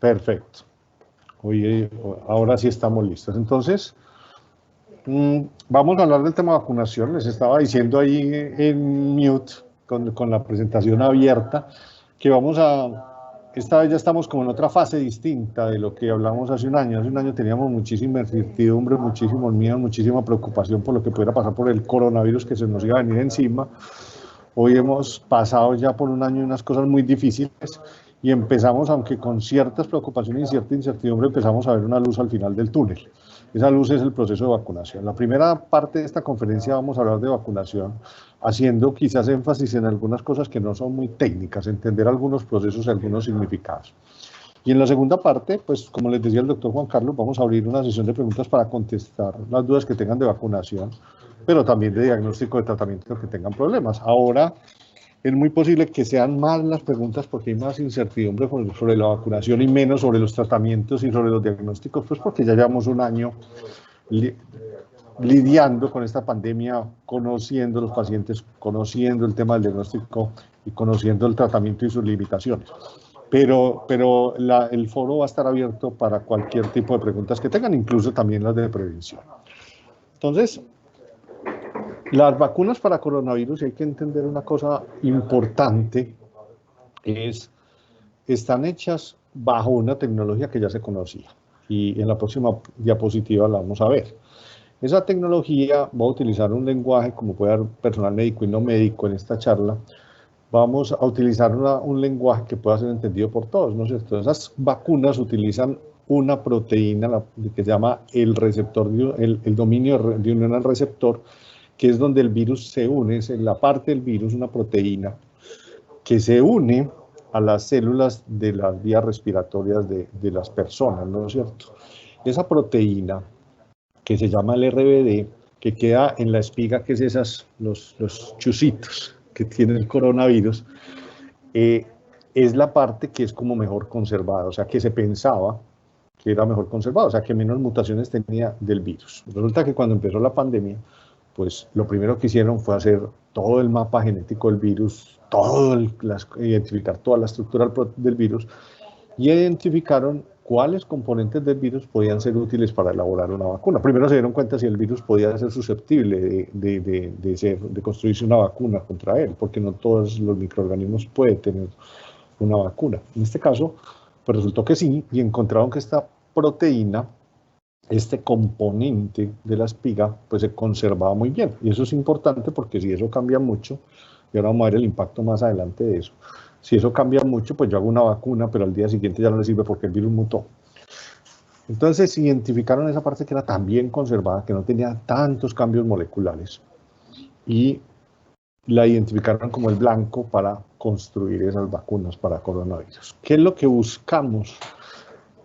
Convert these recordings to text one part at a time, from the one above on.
Perfecto. Oye, ahora sí estamos listos. Entonces, vamos a hablar del tema de vacunación. Les estaba diciendo ahí en mute, con la presentación abierta, que esta vez ya estamos como en otra fase distinta de lo que hablamos hace un año. Hace un año teníamos muchísima incertidumbre, muchísimos miedos, muchísima preocupación por lo que pudiera pasar por el coronavirus que se nos iba a venir encima. Hoy hemos pasado ya por un año unas cosas muy difíciles y empezamos, aunque con ciertas preocupaciones y cierta incertidumbre, empezamos a ver una luz al final del túnel. Esa luz es el proceso de vacunación. La primera parte de esta conferencia vamos a hablar de vacunación, haciendo quizás énfasis en algunas cosas que no son muy técnicas, entender algunos procesos y algunos significados. Y en la segunda parte, pues como les decía el doctor Juan Carlos, vamos a abrir una sesión de preguntas para contestar las dudas que tengan de vacunación, pero también de diagnóstico de tratamiento que tengan problemas. Ahora es muy posible que sean más las preguntas porque hay más incertidumbre sobre la vacunación y menos sobre los tratamientos y sobre los diagnósticos, pues porque ya llevamos un año lidiando con esta pandemia, conociendo los pacientes, conociendo el tema del diagnóstico y conociendo el tratamiento y sus limitaciones. Pero el foro va a estar abierto para cualquier tipo de preguntas que tengan, incluso también las de prevención. Entonces, las vacunas para coronavirus, hay que entender una cosa importante, están hechas bajo una tecnología que ya se conocía. Y en la próxima diapositiva la vamos a ver. Esa tecnología va a utilizar un lenguaje, como puede haber personal médico y no médico en esta charla, vamos a utilizar un lenguaje que pueda ser entendido por todos, ¿no es cierto? Esas vacunas utilizan una proteína que se llama el receptor, el dominio de unión al receptor, que es donde el virus se une, es en la parte del virus, una proteína que se une a las células de las vías respiratorias de las personas, ¿no es cierto? Esa proteína, que se llama el RBD, que queda en la espiga, que es los chusitos que tiene el coronavirus, es la parte que es como mejor conservada, o sea, que se pensaba que era mejor conservada, o sea, que menos mutaciones tenía del virus. Resulta que cuando empezó la pandemia, pues lo primero que hicieron fue hacer todo el mapa genético del virus, identificar toda la estructura del virus, y identificaron cuáles componentes del virus podían ser útiles para elaborar una vacuna. Primero se dieron cuenta si el virus podía ser susceptible de construirse una vacuna contra él, porque no todos los microorganismos pueden tener una vacuna. En este caso, pues resultó que sí, y encontraron que esta proteína, este componente de la espiga, pues se conservaba muy bien. Y eso es importante porque si eso cambia mucho, y ahora vamos a ver el impacto más adelante de eso, si eso cambia mucho, pues yo hago una vacuna, pero al día siguiente ya no le sirve porque el virus mutó. Entonces identificaron esa parte que era tan bien conservada, que no tenía tantos cambios moleculares, y la identificaron como el blanco para construir esas vacunas para coronavirus. ¿Qué es lo que buscamos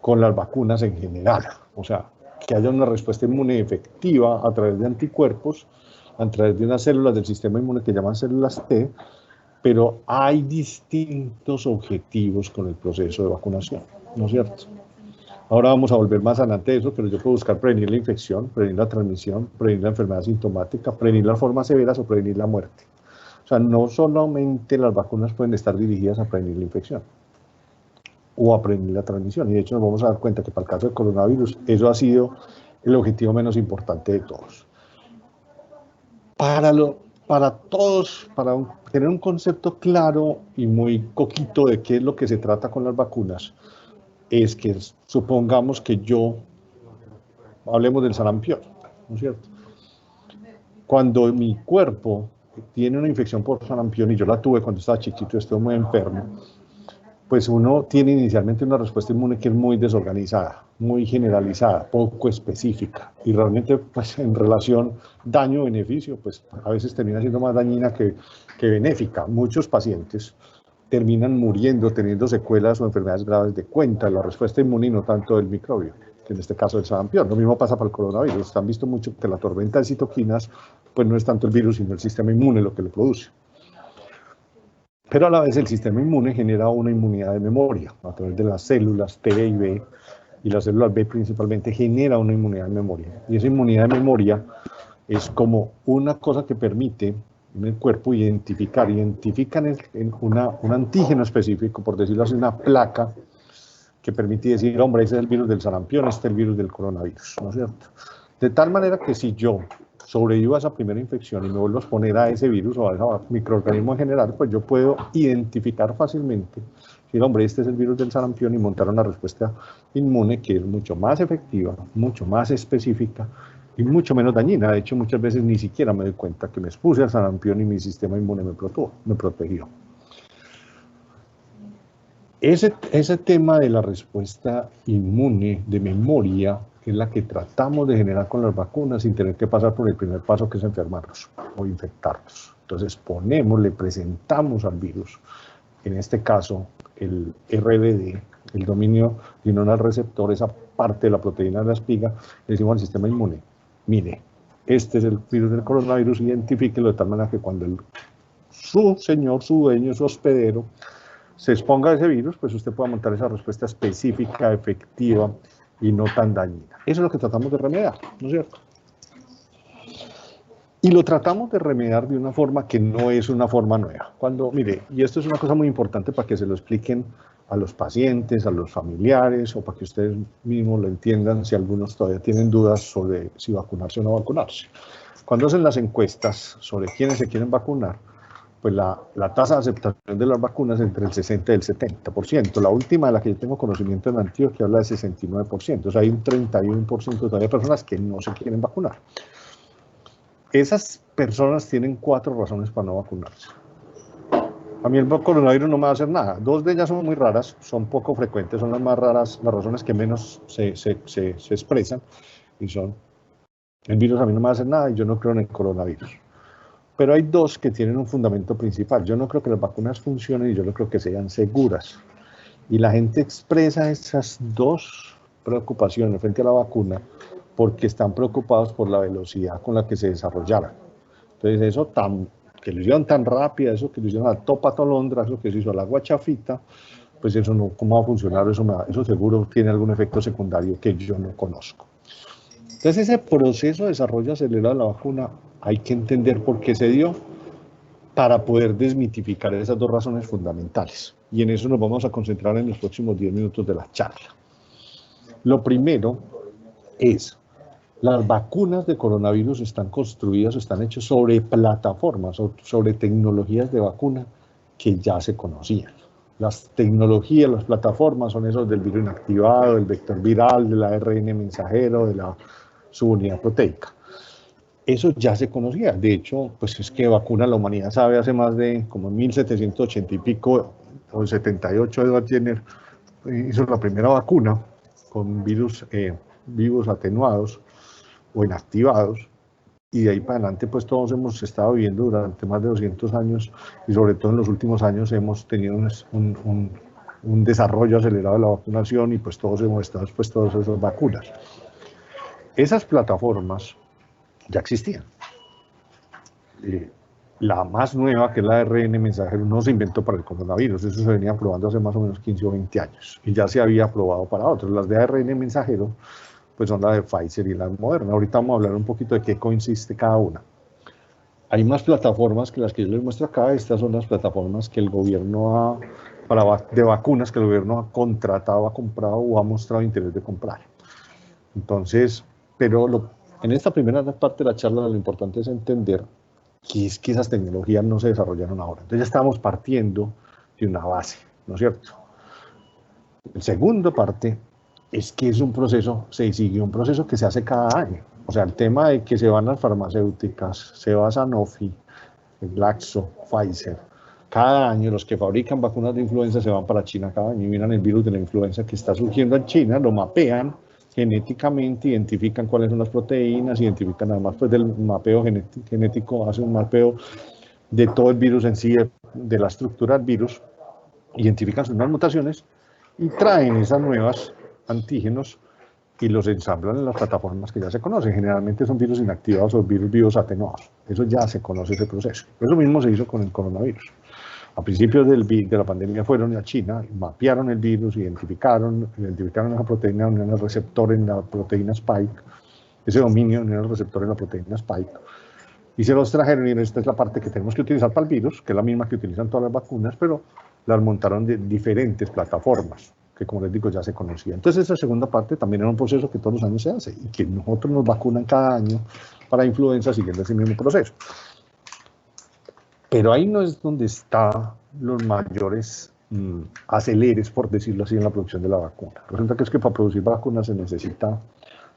con las vacunas en general? O sea, que haya una respuesta inmune efectiva a través de anticuerpos, a través de unas células del sistema inmune que llaman células T, pero hay distintos objetivos con el proceso de vacunación, ¿no es cierto? Ahora vamos a volver más adelante de eso, pero yo puedo buscar prevenir la infección, prevenir la transmisión, prevenir la enfermedad sintomática, prevenir las formas severas o prevenir la muerte. O sea, no solamente las vacunas pueden estar dirigidas a prevenir la infección o a prevenir la transmisión, y de hecho nos vamos a dar cuenta que para el caso del coronavirus eso ha sido el objetivo menos importante de todos. Para todos, tener un concepto claro y muy coquito de qué es lo que se trata con las vacunas, es que supongamos que hablemos del sarampión, ¿no es cierto? Cuando mi cuerpo tiene una infección por sarampión, y yo la tuve cuando estaba chiquito, estoy muy enfermo, pues uno tiene inicialmente una respuesta inmune que es muy desorganizada, muy generalizada, poco específica, y realmente pues en relación daño-beneficio, pues a veces termina siendo más dañina que benéfica. Muchos pacientes terminan muriendo, teniendo secuelas o enfermedades graves de cuenta de la respuesta inmune y no tanto del microbio, que en este caso el sarampión. Lo mismo pasa para el coronavirus. Han visto mucho que la tormenta de citoquinas pues no es tanto el virus, sino el sistema inmune lo que lo produce. Pero a la vez el sistema inmune genera una inmunidad de memoria a través de las células T y B, y las células B principalmente genera una inmunidad de memoria. Y esa inmunidad de memoria es como una cosa que permite en el cuerpo identifican un antígeno específico, por decirlo así, una placa que permite decir, hombre, ese es el virus del sarampión, este es el virus del coronavirus, ¿no es cierto? De tal manera que si yo sobrevivo a esa primera infección y me vuelvo a exponer a ese virus o a ese microorganismo en general, pues yo puedo identificar fácilmente, decir, hombre, este es el virus del sarampión y montar una respuesta inmune que es mucho más efectiva, mucho más específica y mucho menos dañina. De hecho, muchas veces ni siquiera me doy cuenta que me expuse al sarampión y mi sistema inmune me protegió. Ese tema de la respuesta inmune de memoria es la que tratamos de generar con las vacunas sin tener que pasar por el primer paso, que es enfermarlos o infectarlos. Entonces le presentamos al virus, en este caso el RBD, el dominio neuronal receptor, esa parte de la proteína de la espiga, le decimos al sistema inmune, mire, este es el virus del coronavirus, identifíquelo de tal manera que cuando su señor, su dueño, su hospedero, se exponga a ese virus, pues usted pueda montar esa respuesta específica, efectiva y no tan dañina. Eso es lo que tratamos de remediar, ¿no es cierto? Y lo tratamos de remediar de una forma que no es una forma nueva. Mire, y esto es una cosa muy importante para que se lo expliquen a los pacientes, a los familiares, o para que ustedes mismos lo entiendan si algunos todavía tienen dudas sobre si vacunarse o no vacunarse. Cuando hacen las encuestas sobre quiénes se quieren vacunar, pues la tasa de aceptación de las vacunas es entre el 60 y el 70%. La última de la que yo tengo conocimiento en Antioquia habla de 69%. O sea, hay un 31% todavía de personas que no se quieren vacunar. Esas personas tienen 4 razones para no vacunarse. A mí el coronavirus no me va a hacer nada. 2 de ellas son muy raras, son poco frecuentes, son las más raras, las razones que menos se expresan, y son, el virus a mí no me va a hacer nada y yo no creo en el coronavirus. Pero hay 2 que tienen un fundamento principal. Yo no creo que las vacunas funcionen y yo no creo que sean seguras. Y la gente expresa esas 2 preocupaciones frente a la vacuna porque están preocupados por la velocidad con la que se desarrollaran. Entonces, eso que lo hicieron tan rápida, eso que lo hicieron a topa tolondra, eso que se hizo a la guachafita, pues eso no, ¿cómo va a funcionar? Eso seguro tiene algún efecto secundario que yo no conozco. Entonces, ese proceso de desarrollo acelerado de la vacuna hay que entender por qué se dio para poder desmitificar esas 2 razones fundamentales. Y en eso nos vamos a concentrar en los próximos 10 minutos de la charla. Lo primero es, las vacunas de coronavirus están construidas o están hechas sobre plataformas o sobre tecnologías de vacuna que ya se conocían. Las tecnologías, las plataformas son esos del virus inactivado, del vector viral, del ARN mensajero, de la subunidad proteica. Eso ya se conocía. De hecho, pues es que vacuna la humanidad sabe hace más de como 1780 y pico, o 78, Edward Jenner hizo la primera vacuna con virus vivos atenuados o inactivados, y de ahí para adelante pues todos hemos estado viviendo durante más de 200 años y sobre todo en los últimos años hemos tenido un desarrollo acelerado de la vacunación y pues todos hemos estado expuestos a esas vacunas. Esas plataformas ya existían. La más nueva, que es la ARN mensajero, no se inventó para el coronavirus, eso se venía probando hace más o menos 15 o 20 años y ya se había probado para otros. Las de ARN mensajero pues son la de Pfizer y la de Moderna. Ahorita vamos a hablar un poquito de qué consiste cada una. Hay más plataformas que las que yo les muestro acá. Estas son las plataformas que el gobierno de vacunas que el gobierno ha contratado, ha comprado o ha mostrado interés de comprar. Entonces, pero en esta primera parte de la charla lo importante es entender que es que esas tecnologías no se desarrollaron ahora. Entonces ya estamos partiendo de una base, ¿no es cierto? La segunda parte es que es un proceso, se sigue un proceso que se hace cada año. O sea, el tema de que se van las farmacéuticas, se va Sanofi, Glaxo, Pfizer, cada año los que fabrican vacunas de influenza se van para China cada año y miran el virus de la influenza que está surgiendo en China, lo mapean genéticamente, identifican cuáles son las proteínas, identifican además pues del mapeo genético, hacen un mapeo de todo el virus en sí, de la estructura del virus, identifican sus nuevas mutaciones y traen esas nuevas antígenos y los ensamblan en las plataformas que ya se conocen. Generalmente son virus inactivados o virus vivos atenuados. Eso ya se conoce ese proceso. Eso mismo se hizo con el coronavirus. A principios de la pandemia fueron a China, mapearon el virus, identificaron esa proteína en el receptor en la proteína Spike, ese dominio en el receptor en la proteína Spike, y se los trajeron, y esta es la parte que tenemos que utilizar para el virus, que es la misma que utilizan todas las vacunas, pero las montaron de diferentes plataformas, ¿ok? que como les digo ya se conocía. Entonces esa segunda parte también era un proceso que todos los años se hace y que nosotros nos vacunan cada año para influenza siguiendo ese mismo proceso. Pero ahí no es donde están los mayores aceleres, por decirlo así, en la producción de la vacuna. Resulta que es que para producir vacunas se necesita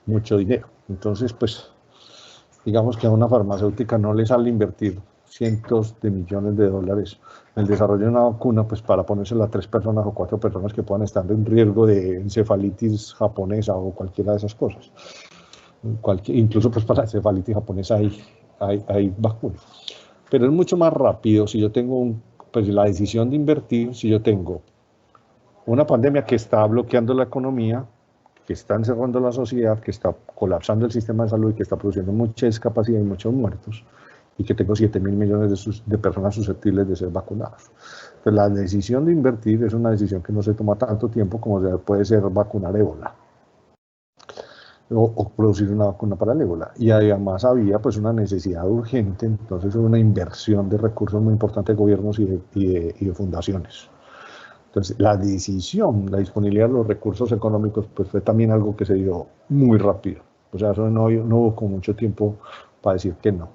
mucho dinero. Entonces, pues, digamos que a una farmacéutica no le sale invertir cientos de millones de dólares en el desarrollo de una vacuna, pues para ponérsela a 3 personas o 4 personas que puedan estar en riesgo de encefalitis japonesa o cualquiera de esas cosas. Incluso pues para la encefalitis japonesa hay vacunas. Pero es mucho más rápido si yo tengo pues la decisión de invertir, si yo tengo una pandemia que está bloqueando la economía, que está encerrando la sociedad, que está colapsando el sistema de salud y que está produciendo mucha discapacidad y muchos muertos, y que tengo 7.000 millones de personas susceptibles de ser vacunadas. Entonces, la decisión de invertir es una decisión que no se toma tanto tiempo como puede ser vacunar ébola o producir una vacuna para el ébola. Y además había pues una necesidad urgente, entonces una inversión de recursos muy importante de gobiernos y de fundaciones. Entonces, la decisión, la disponibilidad de los recursos económicos, pues fue también algo que se dio muy rápido. O sea, eso no hubo con mucho tiempo para decir que no.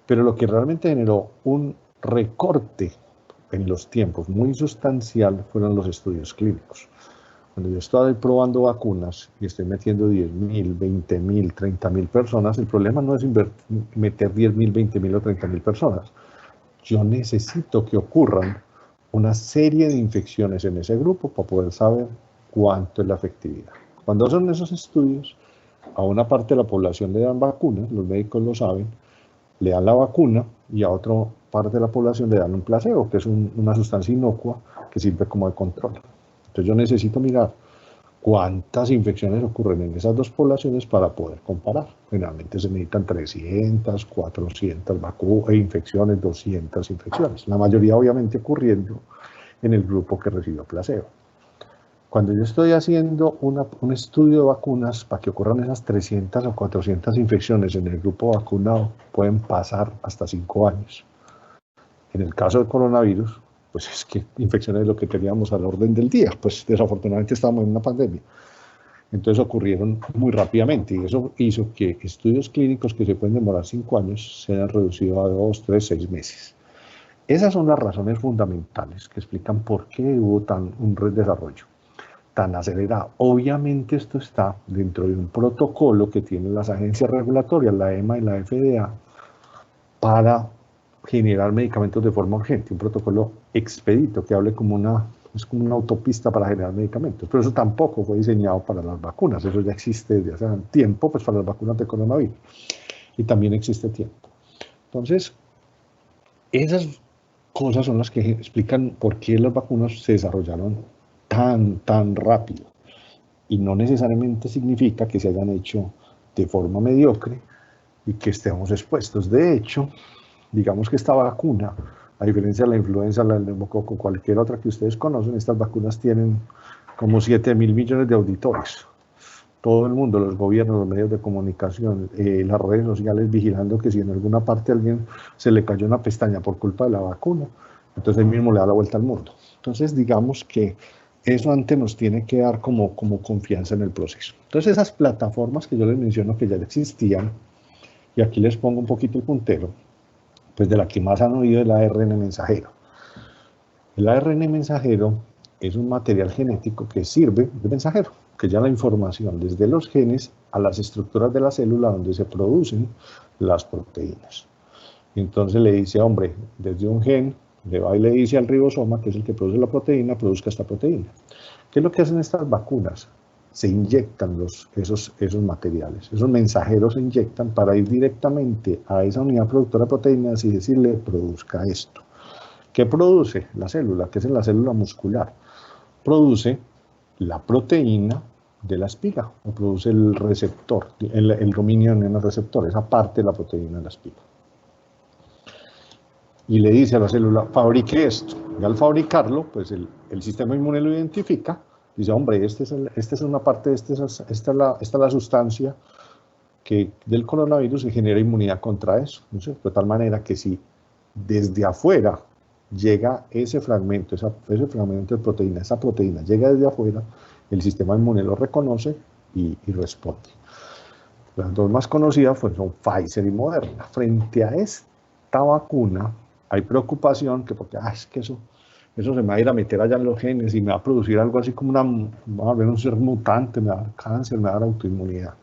Pero lo que realmente generó un recorte en los tiempos muy sustancial fueron los estudios clínicos. Cuando yo estoy probando vacunas y estoy metiendo 10.000, 20.000, 30.000 personas, el problema no es meter 10.000, 20.000 o 30.000 personas. Yo necesito que ocurran una serie de infecciones en ese grupo para poder saber cuánto es la efectividad. Cuando hacen esos estudios, a una parte de la población le dan vacunas, los médicos lo saben, le dan la vacuna y a otra parte de la población le dan un placebo, que es una sustancia inocua que sirve como de control. Entonces yo necesito mirar cuántas infecciones ocurren en esas dos poblaciones para poder comparar. Generalmente se necesitan 300, 400 infecciones, 200 infecciones. La mayoría obviamente ocurriendo en el grupo que recibió placebo. Cuando yo estoy haciendo un estudio de vacunas, para que ocurran esas 300 o 400 infecciones en el grupo vacunado, pueden pasar hasta 5 años. En el caso del coronavirus, pues es que infecciones es lo que teníamos al orden del día, pues desafortunadamente estábamos en una pandemia. Entonces ocurrieron muy rápidamente y eso hizo que estudios clínicos que se pueden demorar 5 años se hayan reducido a 2, 3, 6 meses. Esas son las razones fundamentales que explican por qué hubo un desarrollo tan acelerado. Obviamente esto está dentro de un protocolo que tienen las agencias regulatorias, la EMA y la FDA, para generar medicamentos de forma urgente, un protocolo expedito que hable como es como una autopista para generar medicamentos, pero eso tampoco fue diseñado para las vacunas, eso ya existe desde hace tiempo, pues para las vacunas de coronavirus, y también existe tiempo. Entonces, esas cosas son las que explican por qué las vacunas se desarrollaron tan rápido, y no necesariamente significa que se hayan hecho de forma mediocre y que estemos expuestos. De hecho, digamos que esta vacuna, a diferencia de la influenza, la del neumococo, cualquier otra que ustedes conocen, estas vacunas tienen como 7.000 millones de auditores. Todo el mundo, los gobiernos, los medios de comunicación, las redes sociales, vigilando que si en alguna parte a alguien se le cayó una pestaña por culpa de la vacuna, entonces él mismo le da la vuelta al mundo. Entonces, digamos que eso antes nos tiene que dar como confianza en el proceso. Entonces, esas plataformas que yo les menciono que ya existían, y aquí les pongo un poquito el puntero, pues de la que más han oído es el ARN mensajero. El ARN mensajero es un material genético que sirve de mensajero, que lleva la información desde los genes a las estructuras de la célula donde se producen las proteínas. Entonces le dice, hombre, desde un gen, le va y le dice al ribosoma, que es el que produce la proteína, produzca esta proteína. ¿Qué es lo que hacen estas vacunas? Se inyectan esos materiales, esos mensajeros se inyectan para ir directamente a esa unidad productora de proteínas y decirle, produzca esto. ¿Qué produce la célula? ¿Qué es la célula muscular? Produce la proteína de la espiga, o produce el receptor, el dominio en el receptor, esa parte de la proteína de la espiga. Y le dice a la célula, fabrique esto. Y al fabricarlo, pues el sistema inmune lo identifica, dice, hombre, esta es una parte, esta es la sustancia que del coronavirus se genera inmunidad contra eso. ¿No sé? De tal manera que si desde afuera llega ese fragmento, ese fragmento de proteína, esa proteína llega desde afuera, el sistema inmune lo reconoce y responde. Las dos más conocidas pues, son Pfizer y Moderna. Frente a esta vacuna hay preocupación que porque es que eso se me va a ir a meter allá en los genes y me va a producir algo así como va a haber un ser mutante, me va a dar cáncer, me va a dar autoinmunidad.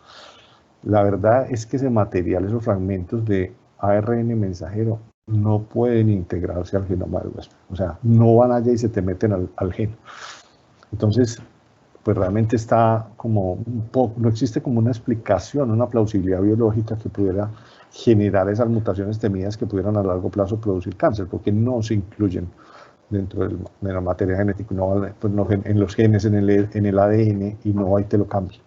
La verdad es que ese material, esos fragmentos de ARN mensajero no pueden integrarse al genoma del huésped. O sea, no van allá y se te meten al gen. Entonces, pues realmente está como un poco, no existe como una explicación, una plausibilidad biológica que pudiera generar esas mutaciones temidas que pudieran a largo plazo producir cáncer, porque no se incluyen dentro de la materia genética, no, pues no, en los genes, en el ADN, y no ahí te lo cambia.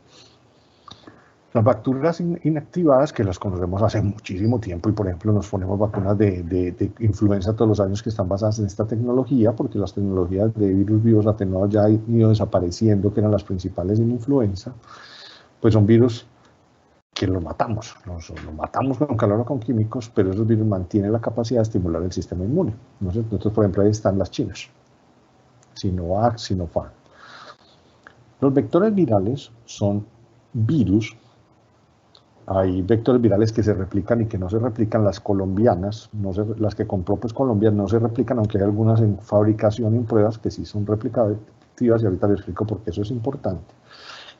Las bacterias inactivadas, que las conocemos hace muchísimo tiempo, y por ejemplo nos ponemos vacunas de influenza todos los años que están basadas en esta tecnología, porque las tecnologías de virus vivos atenuados ya han ido desapareciendo, que eran las principales en influenza, pues son virus que los matamos con calor o con químicos, pero esos virus mantienen la capacidad de estimular el sistema inmune. Nosotros, por ejemplo, ahí están las chinas, Sinovac, Sinopharm. Los vectores virales son virus. Hay vectores virales que se replican y que no se replican. Las colombianas, las que compró pues Colombia, no se replican, aunque hay algunas en fabricación y en pruebas que sí son replicativas, y ahorita les explico por qué eso es importante.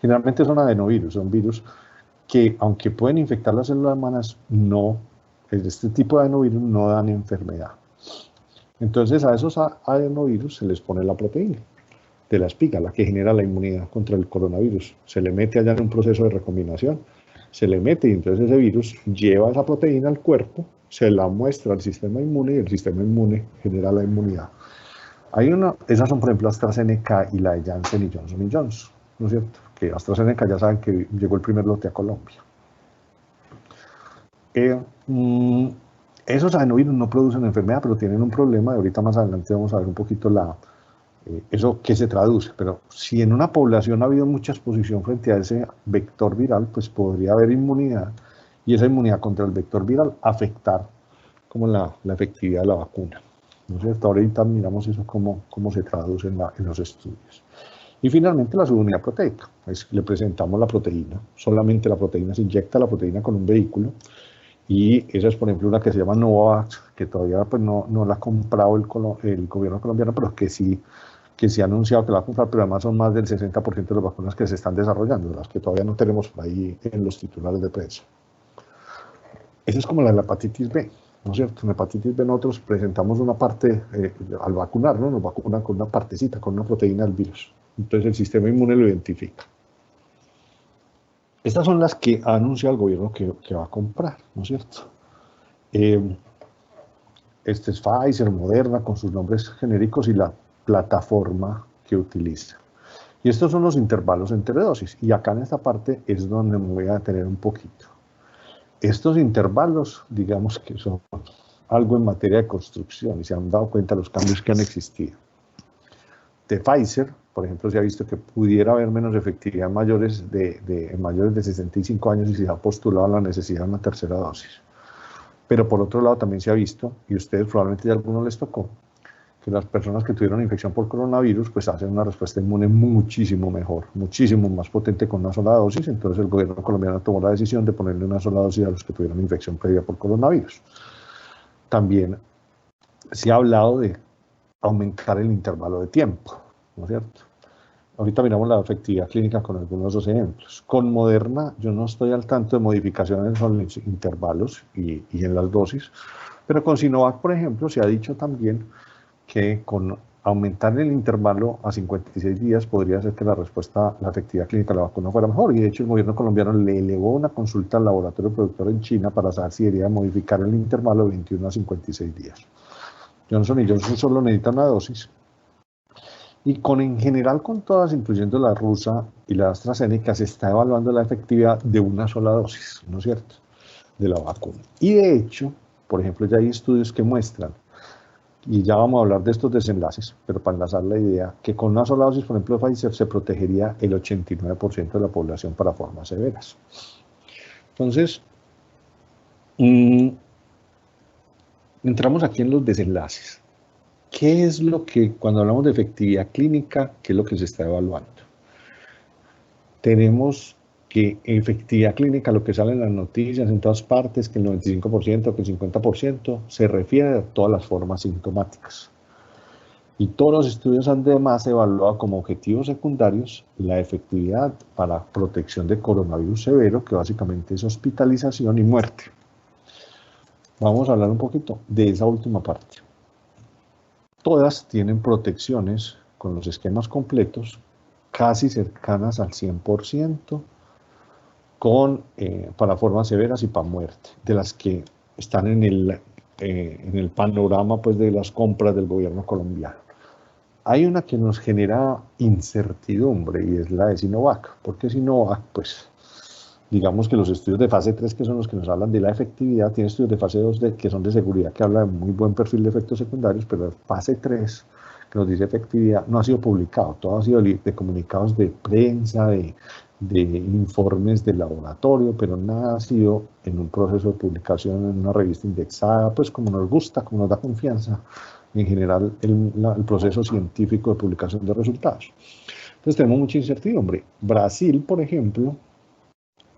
Generalmente son adenovirus, son virus que, aunque pueden infectar las células humanas, este tipo de adenovirus no dan enfermedad. Entonces a esos adenovirus se les pone la proteína de la espiga, la que genera la inmunidad contra el coronavirus. Se le mete allá en un proceso de recombinación, se le mete y entonces ese virus lleva esa proteína al cuerpo, se la muestra al sistema inmune y el sistema inmune genera la inmunidad. Esas son por ejemplo AstraZeneca y la de Janssen y Johnson Johnson, ¿no es cierto? Que AstraZeneca ya saben que llegó el primer lote a Colombia. Esos adenovirus no producen enfermedad, pero tienen un problema, y ahorita más adelante vamos a ver un poquito eso qué se traduce, pero si en una población ha habido mucha exposición frente a ese vector viral, pues podría haber inmunidad, y esa inmunidad contra el vector viral afectar como la efectividad de la vacuna, ¿no es cierto? Ahorita miramos eso cómo se traduce en los estudios. Y finalmente la subunidad proteica, le presentamos la proteína, solamente la proteína, se inyecta la proteína con un vehículo, y esa es por ejemplo una que se llama Novavax, que todavía pues, no la ha comprado el gobierno colombiano, pero que sí ha anunciado que la va a comprar, pero además son más del 60% de las vacunas que se están desarrollando, las que todavía no tenemos por ahí en los titulares de prensa. Esa es como la hepatitis B, ¿no es cierto? En hepatitis B nosotros presentamos una parte, al vacunar, ¿no? Nos vacunan con una partecita, con una proteína del virus. Entonces el sistema inmune lo identifica. Estas son las que ha anunciado el gobierno que va a comprar, ¿no es cierto? Este es Pfizer, Moderna, con sus nombres genéricos y la plataforma que utiliza. Y estos son los intervalos entre dosis. Y acá en esta parte es donde me voy a detener un poquito. Estos intervalos, digamos que son algo en materia de construcción y se han dado cuenta de los cambios que han existido. De Pfizer, por ejemplo, se ha visto que pudiera haber menos efectividad en mayores de 65 años y se ha postulado la necesidad de una tercera dosis. Pero por otro lado también se ha visto, y a ustedes probablemente ya a algunos les tocó, que las personas que tuvieron infección por coronavirus pues hacen una respuesta inmune muchísimo mejor, muchísimo más potente con una sola dosis. Entonces el gobierno colombiano tomó la decisión de ponerle una sola dosis a los que tuvieron infección previa por coronavirus. También se ha hablado de aumentar el intervalo de tiempo, ¿no es cierto? Ahorita miramos la efectividad clínica con algunos de los ejemplos. Con Moderna yo no estoy al tanto de modificaciones en los intervalos y en las dosis, pero con Sinovac, por ejemplo, se ha dicho también que con aumentar el intervalo a 56 días podría ser que la efectividad clínica de la vacuna fuera mejor. Y de hecho el gobierno colombiano le elevó una consulta al laboratorio productor en China para saber si debería modificar el intervalo de 21 a 56 días. Johnson y Johnson solo necesita una dosis. Y en general con todas, incluyendo la rusa y la AstraZeneca, se está evaluando la efectividad de una sola dosis, ¿no es cierto?, de la vacuna. Y de hecho, por ejemplo, ya hay estudios que muestran, y ya vamos a hablar de estos desenlaces, pero para enlazar la idea, que con una sola dosis, por ejemplo, de Pfizer, se protegería el 89% de la población para formas severas. Entonces, entramos aquí en los desenlaces. ¿Qué es lo que, cuando hablamos de efectividad clínica, qué es lo que se está evaluando? Tenemos que efectividad clínica, lo que sale en las noticias en todas partes, que el 95%, que el 50%, se refiere a todas las formas sintomáticas. Y todos los estudios además evalúan como objetivos secundarios la efectividad para protección de coronavirus severo, que básicamente es hospitalización y muerte. Vamos a hablar un poquito de esa última parte. Todas tienen protecciones con los esquemas completos casi cercanas al 100% para formas severas y para muerte, de las que están en el panorama pues, de las compras del gobierno colombiano. Hay una que nos genera incertidumbre y es la de Sinovac, porque Sinovac, pues, digamos que los estudios de fase 3, que son los que nos hablan de la efectividad, tiene estudios de fase 2 que son de seguridad, que habla de muy buen perfil de efectos secundarios, pero fase 3, que nos dice efectividad, no ha sido publicado, todo ha sido de comunicados de prensa, de informes de laboratorio, pero nada ha sido en un proceso de publicación en una revista indexada, pues como nos gusta, como nos da confianza, en general el proceso científico de publicación de resultados. Entonces tenemos mucha incertidumbre. Brasil, por ejemplo,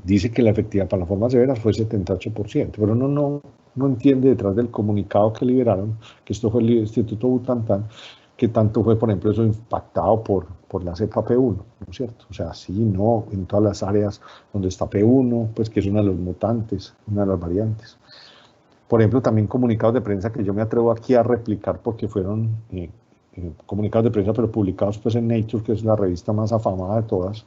dice que la efectividad para las formas severas fue 78%, pero no entiende detrás del comunicado que liberaron, que esto fue el Instituto Butantan, que tanto fue, por ejemplo, eso impactado por la cepa P1, ¿no es cierto? O sea, sí, no, en todas las áreas donde está P1, pues que es uno de los mutantes, una de las variantes. Por ejemplo, también comunicados de prensa que yo me atrevo aquí a replicar porque fueron comunicados de prensa, pero publicados pues en Nature, que es la revista más afamada de todas,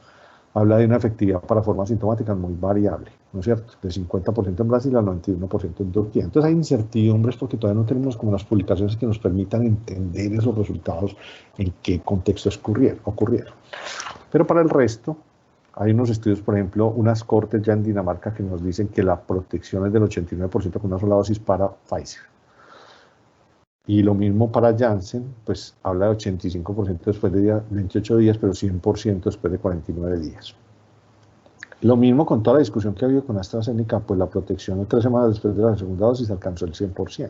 habla de una efectividad para formas sintomáticas muy variable, ¿no es cierto? De 50% en Brasil al 91% en Turquía. Entonces hay incertidumbres porque todavía no tenemos como las publicaciones que nos permitan entender esos resultados, en qué contextos ocurrieron. Pero para el resto, hay unos estudios, por ejemplo, unas cortes ya en Dinamarca que nos dicen que la protección es del 89% con una sola dosis para Pfizer. Y lo mismo para Janssen, pues habla de 85% después de 28 días, pero 100% después de 49 días. Lo mismo con toda la discusión que ha habido con AstraZeneca, pues la protección 3 semanas después de la segunda dosis alcanzó el 100%.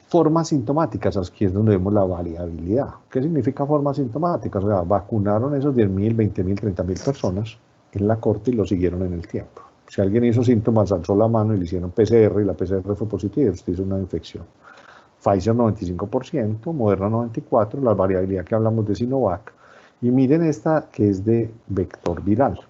Formas sintomáticas, aquí es donde vemos la variabilidad. ¿Qué significa formas sintomáticas? O sea, vacunaron esos 10.000, 20.000, 30.000 personas en la corte y lo siguieron en el tiempo. Si alguien hizo síntomas, alzó la mano y le hicieron PCR y la PCR fue positiva, usted hizo una infección. Pfizer 95%, Moderna 94%, la variabilidad que hablamos de Sinovac. Y miren esta que es de vector viral.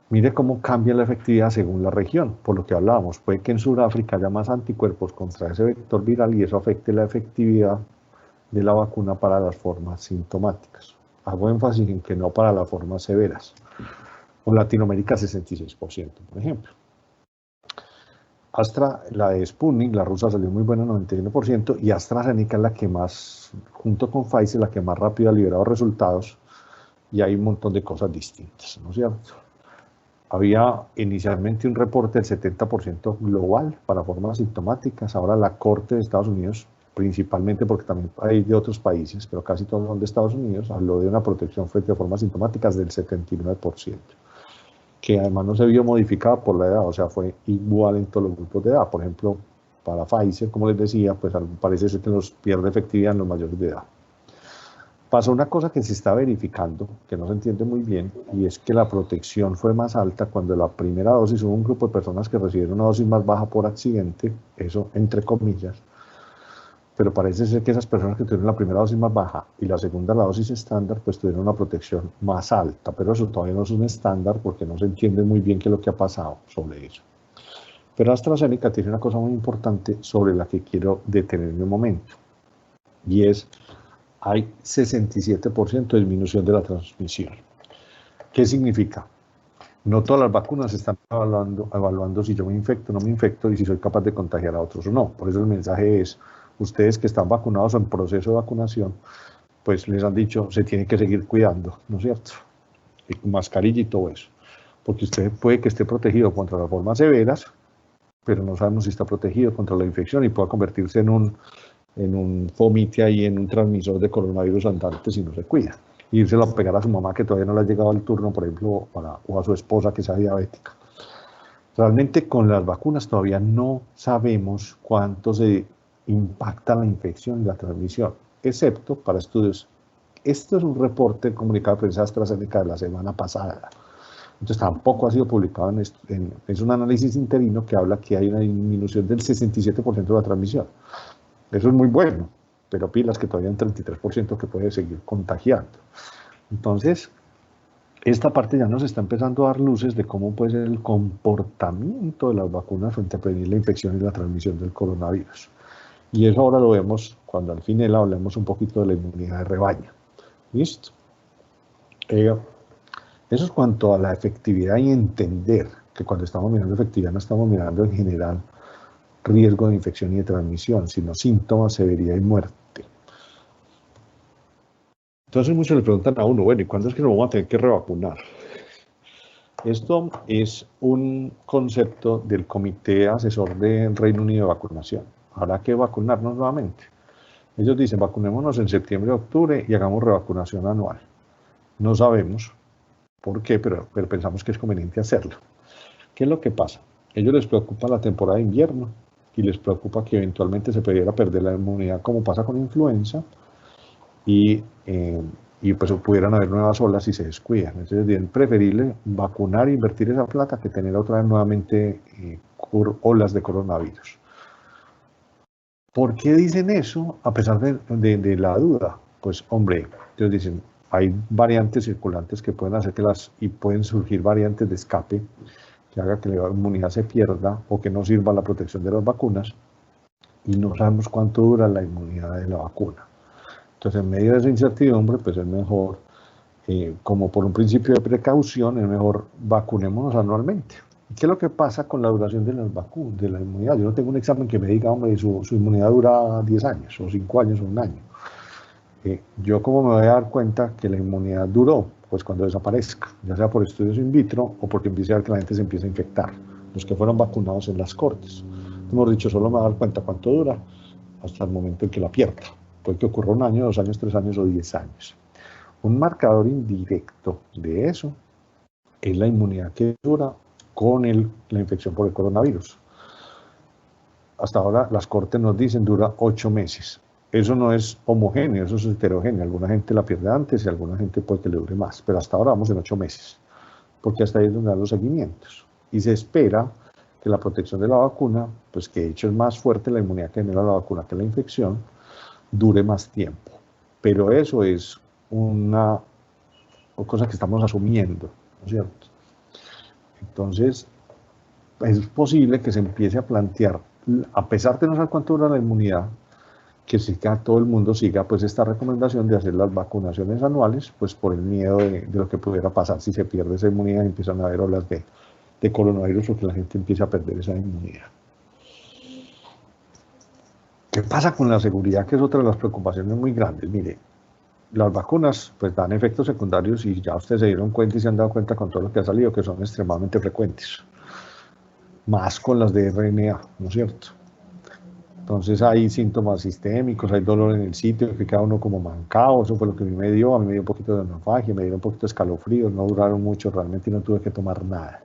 Mire cómo cambia la efectividad según la región, por lo que hablábamos. Puede que en Sudáfrica haya más anticuerpos contra ese vector viral y eso afecte la efectividad de la vacuna para las formas sintomáticas. Hago énfasis en que no para las formas severas. O Latinoamérica 66%, por ejemplo. La de Sputnik, la rusa, salió muy buena, 91%, y AstraZeneca es la que más, junto con Pfizer, la que más rápido ha liberado resultados, y hay un montón de cosas distintas, ¿no es cierto? Había inicialmente un reporte del 70% global para formas sintomáticas, ahora la Corte de Estados Unidos, principalmente porque también hay de otros países, pero casi todos son de Estados Unidos, habló de una protección frente a formas sintomáticas del 79%. Que además no se vio modificada por la edad, o sea, fue igual en todos los grupos de edad. Por ejemplo, para Pfizer, como les decía, pues parece ser que nos pierde efectividad en los mayores de edad. Pasó una cosa que se está verificando, que no se entiende muy bien, y es que la protección fue más alta cuando la primera dosis hubo un grupo de personas que recibieron una dosis más baja por accidente, eso entre comillas, pero parece ser que esas personas que tuvieron la primera dosis más baja y la segunda la dosis estándar, pues tuvieron una protección más alta, pero eso todavía no es un estándar porque no se entiende muy bien qué es lo que ha pasado sobre eso. Pero AstraZeneca tiene una cosa muy importante sobre la que quiero detenerme un momento, y es, hay 67% de disminución de la transmisión. ¿Qué significa? No todas las vacunas están evaluando si yo me infecto o no me infecto y si soy capaz de contagiar a otros o no. Por eso el mensaje es, ustedes que están vacunados o en proceso de vacunación, pues les han dicho, se tiene que seguir cuidando, ¿no es cierto? Y con mascarilla y todo eso. Porque usted puede que esté protegido contra las formas severas, pero no sabemos si está protegido contra la infección y pueda convertirse en un fomite ahí, en un transmisor de coronavirus andante si no se cuida. Y írselo a pegar a su mamá que todavía no le ha llegado el turno, por ejemplo, o a su esposa que sea diabética. Realmente con las vacunas todavía no sabemos cuánto se impacta la infección y la transmisión, excepto para estudios. Esto es un reporte comunicado de prensa AstraZeneca de la semana pasada. Entonces tampoco ha sido publicado es un análisis interino que habla que hay una disminución del 67% de la transmisión. Eso es muy bueno, pero pilas que todavía hay un 33% que puede seguir contagiando. Entonces, esta parte ya nos está empezando a dar luces de cómo puede ser el comportamiento de las vacunas frente a prevenir la infección y la transmisión del coronavirus. Y eso ahora lo vemos cuando al final hablemos un poquito de la inmunidad de rebaño. ¿Listo? Eso es cuanto a la efectividad y entender que cuando estamos mirando efectividad no estamos mirando en general riesgo de infección y de transmisión, sino síntomas, severidad y muerte. Entonces muchos le preguntan a uno, bueno, ¿y cuándo es que nos vamos a tener que revacunar? Esto es un concepto del Comité Asesor del Reino Unido de Vacunación. Habrá que vacunarnos nuevamente. Ellos dicen, vacunémonos en septiembre, octubre y hagamos revacunación anual. No sabemos por qué, pero pensamos que es conveniente hacerlo. ¿Qué es lo que pasa? A ellos les preocupa la temporada de invierno y les preocupa que eventualmente se pudiera perder la inmunidad como pasa con influenza y pues pudieran haber nuevas olas si se descuidan. Entonces es preferible vacunar e invertir esa plata que tener otra vez nuevamente olas de coronavirus. ¿Por qué dicen eso a pesar de la duda? Pues hombre, ellos dicen, hay variantes circulantes que pueden hacer y pueden surgir variantes de escape que haga que la inmunidad se pierda o que no sirva la protección de las vacunas y no sabemos cuánto dura la inmunidad de la vacuna. Entonces, en medio de esa incertidumbre, pues es mejor, como por un principio de precaución, es mejor vacunémonos anualmente. ¿Y qué es lo que pasa con la duración de las vacunas, de la inmunidad? Yo no tengo un examen que me diga, hombre, su inmunidad dura 10 años, o 5 años, o un año. Yo cómo me voy a dar cuenta que la inmunidad duró, pues cuando desaparezca, ya sea por estudios in vitro o porque empiece a ver que la gente se empieza a infectar, los que fueron vacunados en las cortes. Hemos dicho, solo me voy a dar cuenta cuánto dura hasta el momento en que la pierda. Puede que ocurra 1 año, 2 años, 3 años o 10 años. Un marcador indirecto de eso es la inmunidad que dura con la infección por el coronavirus. Hasta ahora las cortes nos dicen dura 8 meses. Eso no es homogéneo, eso es heterogéneo. Alguna gente la pierde antes y alguna gente puede que le dure más, pero hasta ahora vamos en 8 meses, porque hasta ahí es donde dan los seguimientos. Y se espera que la protección de la vacuna, pues que de hecho es más fuerte la inmunidad que genera la vacuna que la infección, dure más tiempo. Pero eso es una cosa que estamos asumiendo, ¿no es cierto? Entonces, es posible que se empiece a plantear, a pesar de no saber cuánto dura la inmunidad, que todo el mundo siga pues esta recomendación de hacer las vacunaciones anuales, pues por el miedo de lo que pudiera pasar si se pierde esa inmunidad y empiezan a haber olas de coronavirus o que la gente empiece a perder esa inmunidad. ¿Qué pasa con la seguridad? Que es otra de las preocupaciones muy grandes. Mire, las vacunas pues dan efectos secundarios y ya ustedes se dieron cuenta y se han dado cuenta con todo lo que ha salido que son extremadamente frecuentes, más con las de RNA, ¿no es cierto? Entonces hay síntomas sistémicos, hay dolor en el sitio, que queda uno como mancado, eso fue lo que a mí me dio un poquito de neofagia, me dieron un poquito de escalofríos, no duraron mucho realmente y no tuve que tomar nada.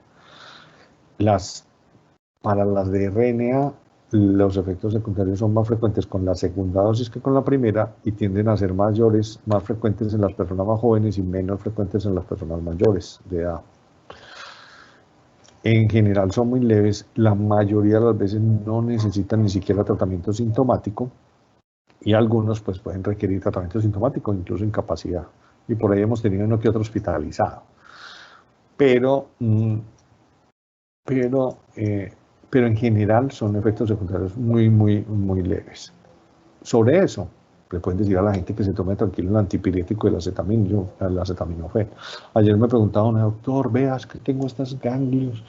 Para las de RNA, los efectos secundarios son más frecuentes con la segunda dosis que con la primera y tienden a ser más frecuentes en las personas más jóvenes y menos frecuentes en las personas mayores de edad. En general son muy leves, la mayoría de las veces no necesitan ni siquiera tratamiento sintomático y algunos pues pueden requerir tratamiento sintomático, incluso incapacidad. Y por ahí hemos tenido uno que otro hospitalizado. Pero en general son efectos secundarios muy, muy, muy leves. Sobre eso, le pueden decir a la gente que se tome tranquilo el antipirético y el acetaminofén. Ayer me preguntaban, doctor, veas que tengo estos ganglios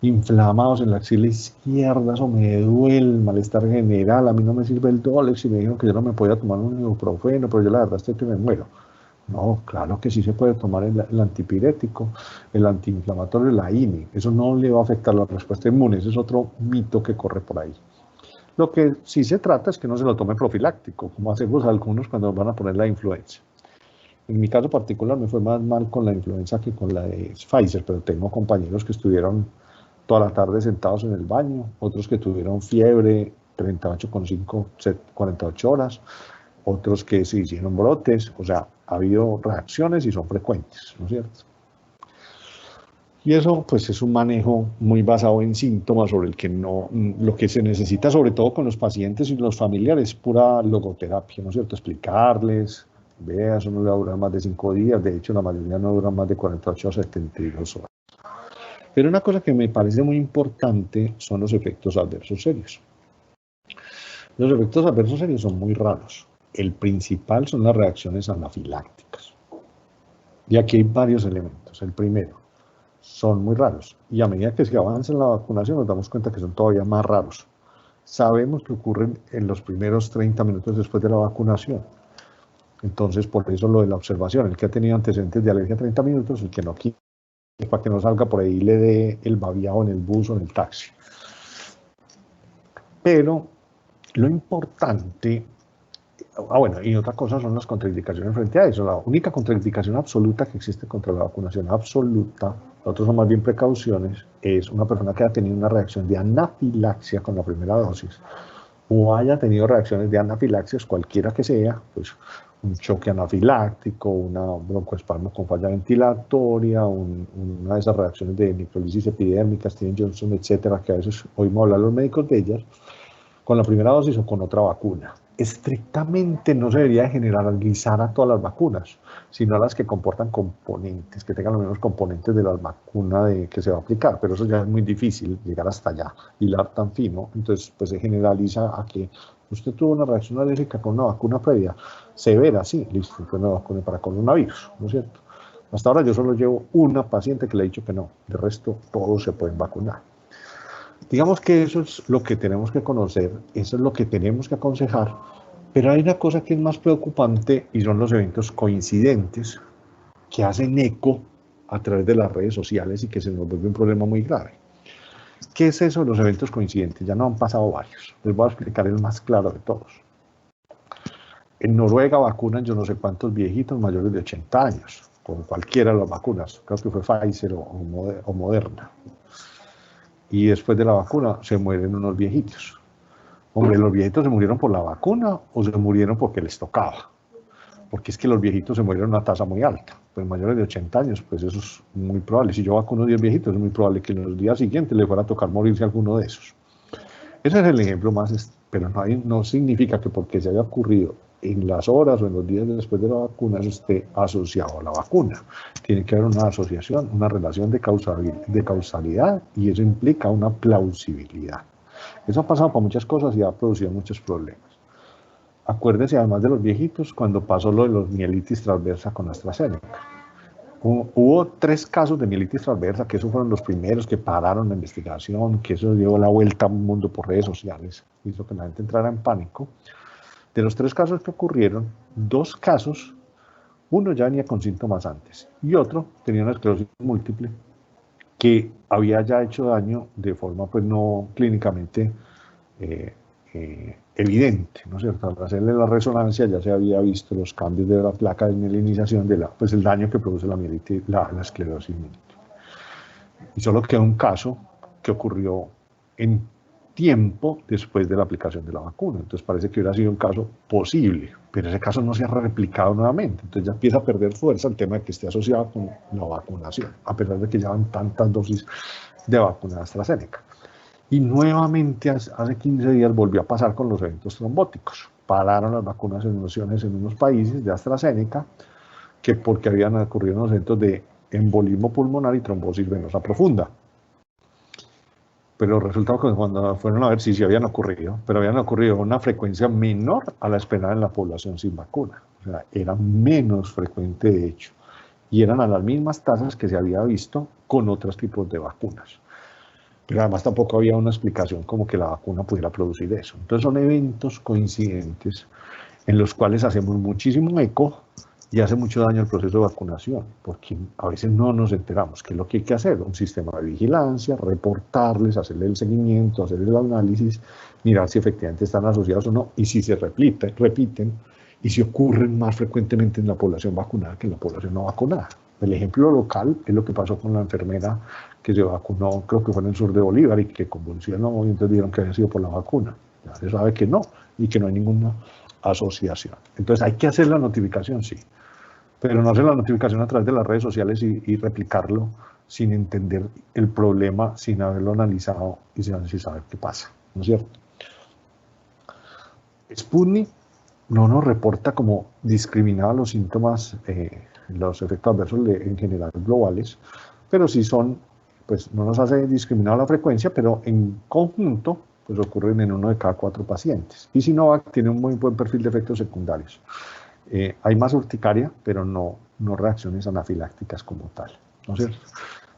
inflamados en la axila izquierda, eso me duele, el malestar general, a mí no me sirve el Dolex y me dijeron que yo no me podía tomar un ibuprofeno, pero yo la verdad estoy que me muero. No, claro que sí se puede tomar el antipirético, el antiinflamatorio, la INI. Eso no le va a afectar la respuesta inmune. Ese es otro mito que corre por ahí. Lo que sí se trata es que no se lo tome profiláctico, como hacemos algunos cuando van a poner la influenza. En mi caso particular me fue más mal con la influenza que con la de Pfizer, pero tengo compañeros que estuvieron toda la tarde sentados en el baño, otros que tuvieron fiebre 38,5, 48 horas, otros que se hicieron brotes, o sea, ha habido reacciones y son frecuentes, ¿no es cierto? Y eso pues es un manejo muy basado en síntomas sobre el que no, lo que se necesita sobre todo con los pacientes y los familiares, pura logoterapia, ¿no es cierto? Explicarles, vea, eso no le va a durar más de 5 días, de hecho la mayoría no dura más de 48 a 72 horas. Pero una cosa que me parece muy importante son los efectos adversos serios. Los efectos adversos serios son muy raros. El principal son las reacciones anafilácticas. Y aquí hay varios elementos. El primero, son muy raros. Y a medida que se avanza en la vacunación nos damos cuenta que son todavía más raros. Sabemos que ocurren en los primeros 30 minutos después de la vacunación. Entonces, por eso lo de la observación. El que ha tenido antecedentes de alergia 30 minutos, el que no quiere, para que no salga por ahí y le dé el babiado en el bus o en el taxi. Pero lo importante, bueno, y otra cosa son las contraindicaciones frente a eso. La única contraindicación absoluta que existe contra la vacunación absoluta, otros son más bien precauciones, es una persona que haya tenido una reacción de anafilaxia con la primera dosis o haya tenido reacciones de anafilaxias, cualquiera que sea, pues un choque anafiláctico, una broncoespasmo con falla ventilatoria, una de esas reacciones de necrolisis epidérmica, Stevens-Johnson, etcétera, que a veces oímos hablar los médicos de ellas, con la primera dosis o con otra vacuna. Estrictamente no se debería generalizar a todas las vacunas, sino a las que comportan componentes, que tengan los mismos componentes de la vacuna que se va a aplicar, pero eso ya es muy difícil llegar hasta allá, hilar tan fino, entonces pues se generaliza a que usted tuvo una reacción alérgica con una vacuna previa, severa, sí, listo, pues no vacune para coronavirus, ¿no es cierto? Hasta ahora yo solo llevo una paciente que le he dicho que no, de resto todos se pueden vacunar. Digamos que eso es lo que tenemos que conocer, eso es lo que tenemos que aconsejar, pero hay una cosa que es más preocupante y son los eventos coincidentes que hacen eco a través de las redes sociales y que se nos vuelve un problema muy grave. ¿Qué es eso de los eventos coincidentes? Ya no han pasado varios, les voy a explicar el más claro de todos. En Noruega vacunan yo no sé cuántos viejitos mayores de 80 años, con cualquiera de las vacunas, creo que fue Pfizer o Moderna. Y después de la vacuna se mueren unos viejitos. Hombre, ¿los viejitos se murieron por la vacuna o se murieron porque les tocaba? Porque es que los viejitos se murieron a una tasa muy alta. Pues mayores de 80 años, pues eso es muy probable. Si yo vacuno 10 viejitos, es muy probable que en los días siguientes le fuera a tocar morirse a alguno de esos. Ese es el ejemplo más, pero no significa que porque se haya ocurrido en las horas o en los días después de la vacuna eso esté asociado a la vacuna. Tiene que haber una asociación, una relación de causalidad y eso implica una plausibilidad. Eso ha pasado por muchas cosas y ha producido muchos problemas. Acuérdense además de los viejitos cuando pasó lo de los mielitis transversa con AstraZeneca. Hubo 3 casos de mielitis transversa, que esos fueron los primeros que pararon la investigación, que eso dio la vuelta al mundo por redes sociales, hizo que la gente entrara en pánico. De los 3 casos que ocurrieron, 2 casos, uno ya venía con síntomas antes y otro tenía una esclerosis múltiple que había ya hecho daño de forma pues no clínicamente evidente, ¿no es cierto? Al hacerle la resonancia ya se había visto los cambios de la placa de mielinización, pues el daño que produce la esclerosis múltiple. Y solo queda un caso que ocurrió en tiempo después de la aplicación de la vacuna. Entonces parece que hubiera sido un caso posible, pero ese caso no se ha replicado nuevamente. Entonces ya empieza a perder fuerza el tema de que esté asociado con la vacunación, a pesar de que llevan tantas dosis de vacuna de AstraZeneca. Y nuevamente hace 15 días volvió a pasar con los eventos trombóticos. Pararon las vacunaciones en unos países de AstraZeneca, que porque habían ocurrido unos eventos de embolismo pulmonar y trombosis venosa profunda. Pero resulta que cuando fueron a ver si habían ocurrido, pero habían ocurrido a una frecuencia menor a la esperada en la población sin vacuna. O sea, era menos frecuente de hecho. Y eran a las mismas tasas que se había visto con otros tipos de vacunas. Pero además tampoco había una explicación como que la vacuna pudiera producir eso. Entonces son eventos coincidentes en los cuales hacemos muchísimo eco y hace mucho daño al proceso de vacunación, porque a veces no nos enteramos qué es lo que hay que hacer, un sistema de vigilancia, reportarles, hacerle el seguimiento, hacer el análisis, mirar si efectivamente están asociados o no, y si se repiten, y si ocurren más frecuentemente en la población vacunada que en la población no vacunada. El ejemplo local es lo que pasó con la enfermera que se vacunó, creo que fue en el sur de Bolívar, y que convulsionó y entonces dijeron que había sido por la vacuna. Ya se sabe que no, y que no hay ninguna asociación. Entonces hay que hacer la notificación, sí, pero no hacer la notificación a través de las redes sociales y replicarlo sin entender el problema, sin haberlo analizado y sin saber qué pasa, ¿no es cierto? Sputnik no nos reporta como discriminada los síntomas, los efectos adversos en general globales, pero sí son, pues no nos hace discriminar la frecuencia, pero en conjunto, pues ocurren en 1 de cada 4 pacientes. Y Sinovac tiene un muy buen perfil de efectos secundarios. Hay más urticaria, pero no reacciones anafilácticas como tal, ¿no es cierto?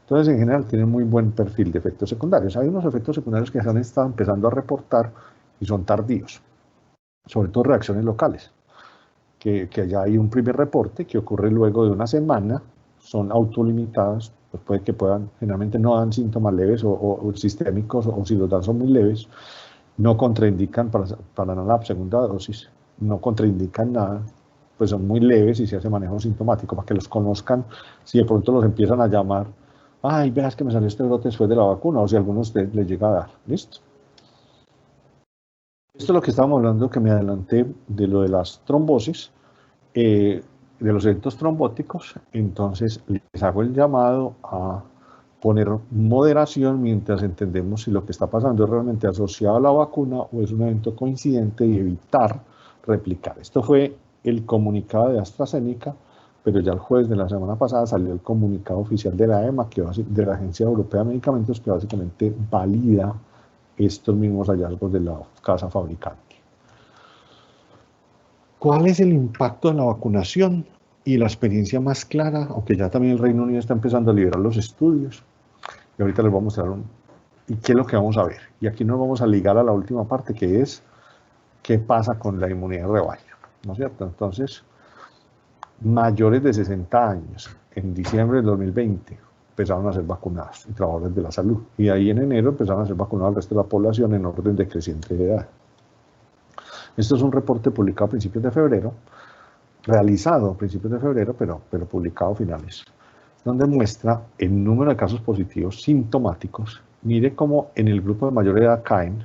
Entonces, en general, tiene muy buen perfil de efectos secundarios. Hay unos efectos secundarios que se han estado empezando a reportar y son tardíos, sobre todo reacciones locales, que ya hay un primer reporte que ocurre luego de una semana, son autolimitadas, pues generalmente no dan síntomas leves o sistémicos, o si los dan son muy leves, no contraindican para la segunda dosis, no contraindican nada, pues son muy leves y se hace manejo sintomático para que los conozcan, si de pronto los empiezan a llamar, ay, veas que me salió este brote después de la vacuna, o si a alguno de ustedes les llega a dar, ¿listo? Esto es lo que estábamos hablando, que me adelanté de lo de las trombosis, de los eventos trombóticos. Entonces les hago el llamado a poner moderación mientras entendemos si lo que está pasando es realmente asociado a la vacuna o es un evento coincidente, y evitar replicar. Esto fue el comunicado de AstraZeneca, pero ya el jueves de la semana pasada salió el comunicado oficial de la EMA, de la Agencia Europea de Medicamentos, que básicamente valida estos mismos hallazgos de la casa fabricante. ¿Cuál es el impacto de la vacunación? Y la experiencia más clara, aunque ya también el Reino Unido está empezando a liberar los estudios, y ahorita les voy a mostrar y qué es lo que vamos a ver. Y aquí nos vamos a ligar a la última parte, que es qué pasa con la inmunidad de rebaño, ¿no es cierto? Entonces, mayores de 60 años, en diciembre del 2020, empezaron a ser vacunados, y trabajadores de la salud. Y ahí en enero empezaron a ser vacunados el resto de la población en orden decreciente de edad. Esto es un reporte publicado a principios de febrero, realizado a principios de febrero, pero publicado a finales, donde muestra el número de casos positivos sintomáticos. Mire cómo en el grupo de mayor edad caen,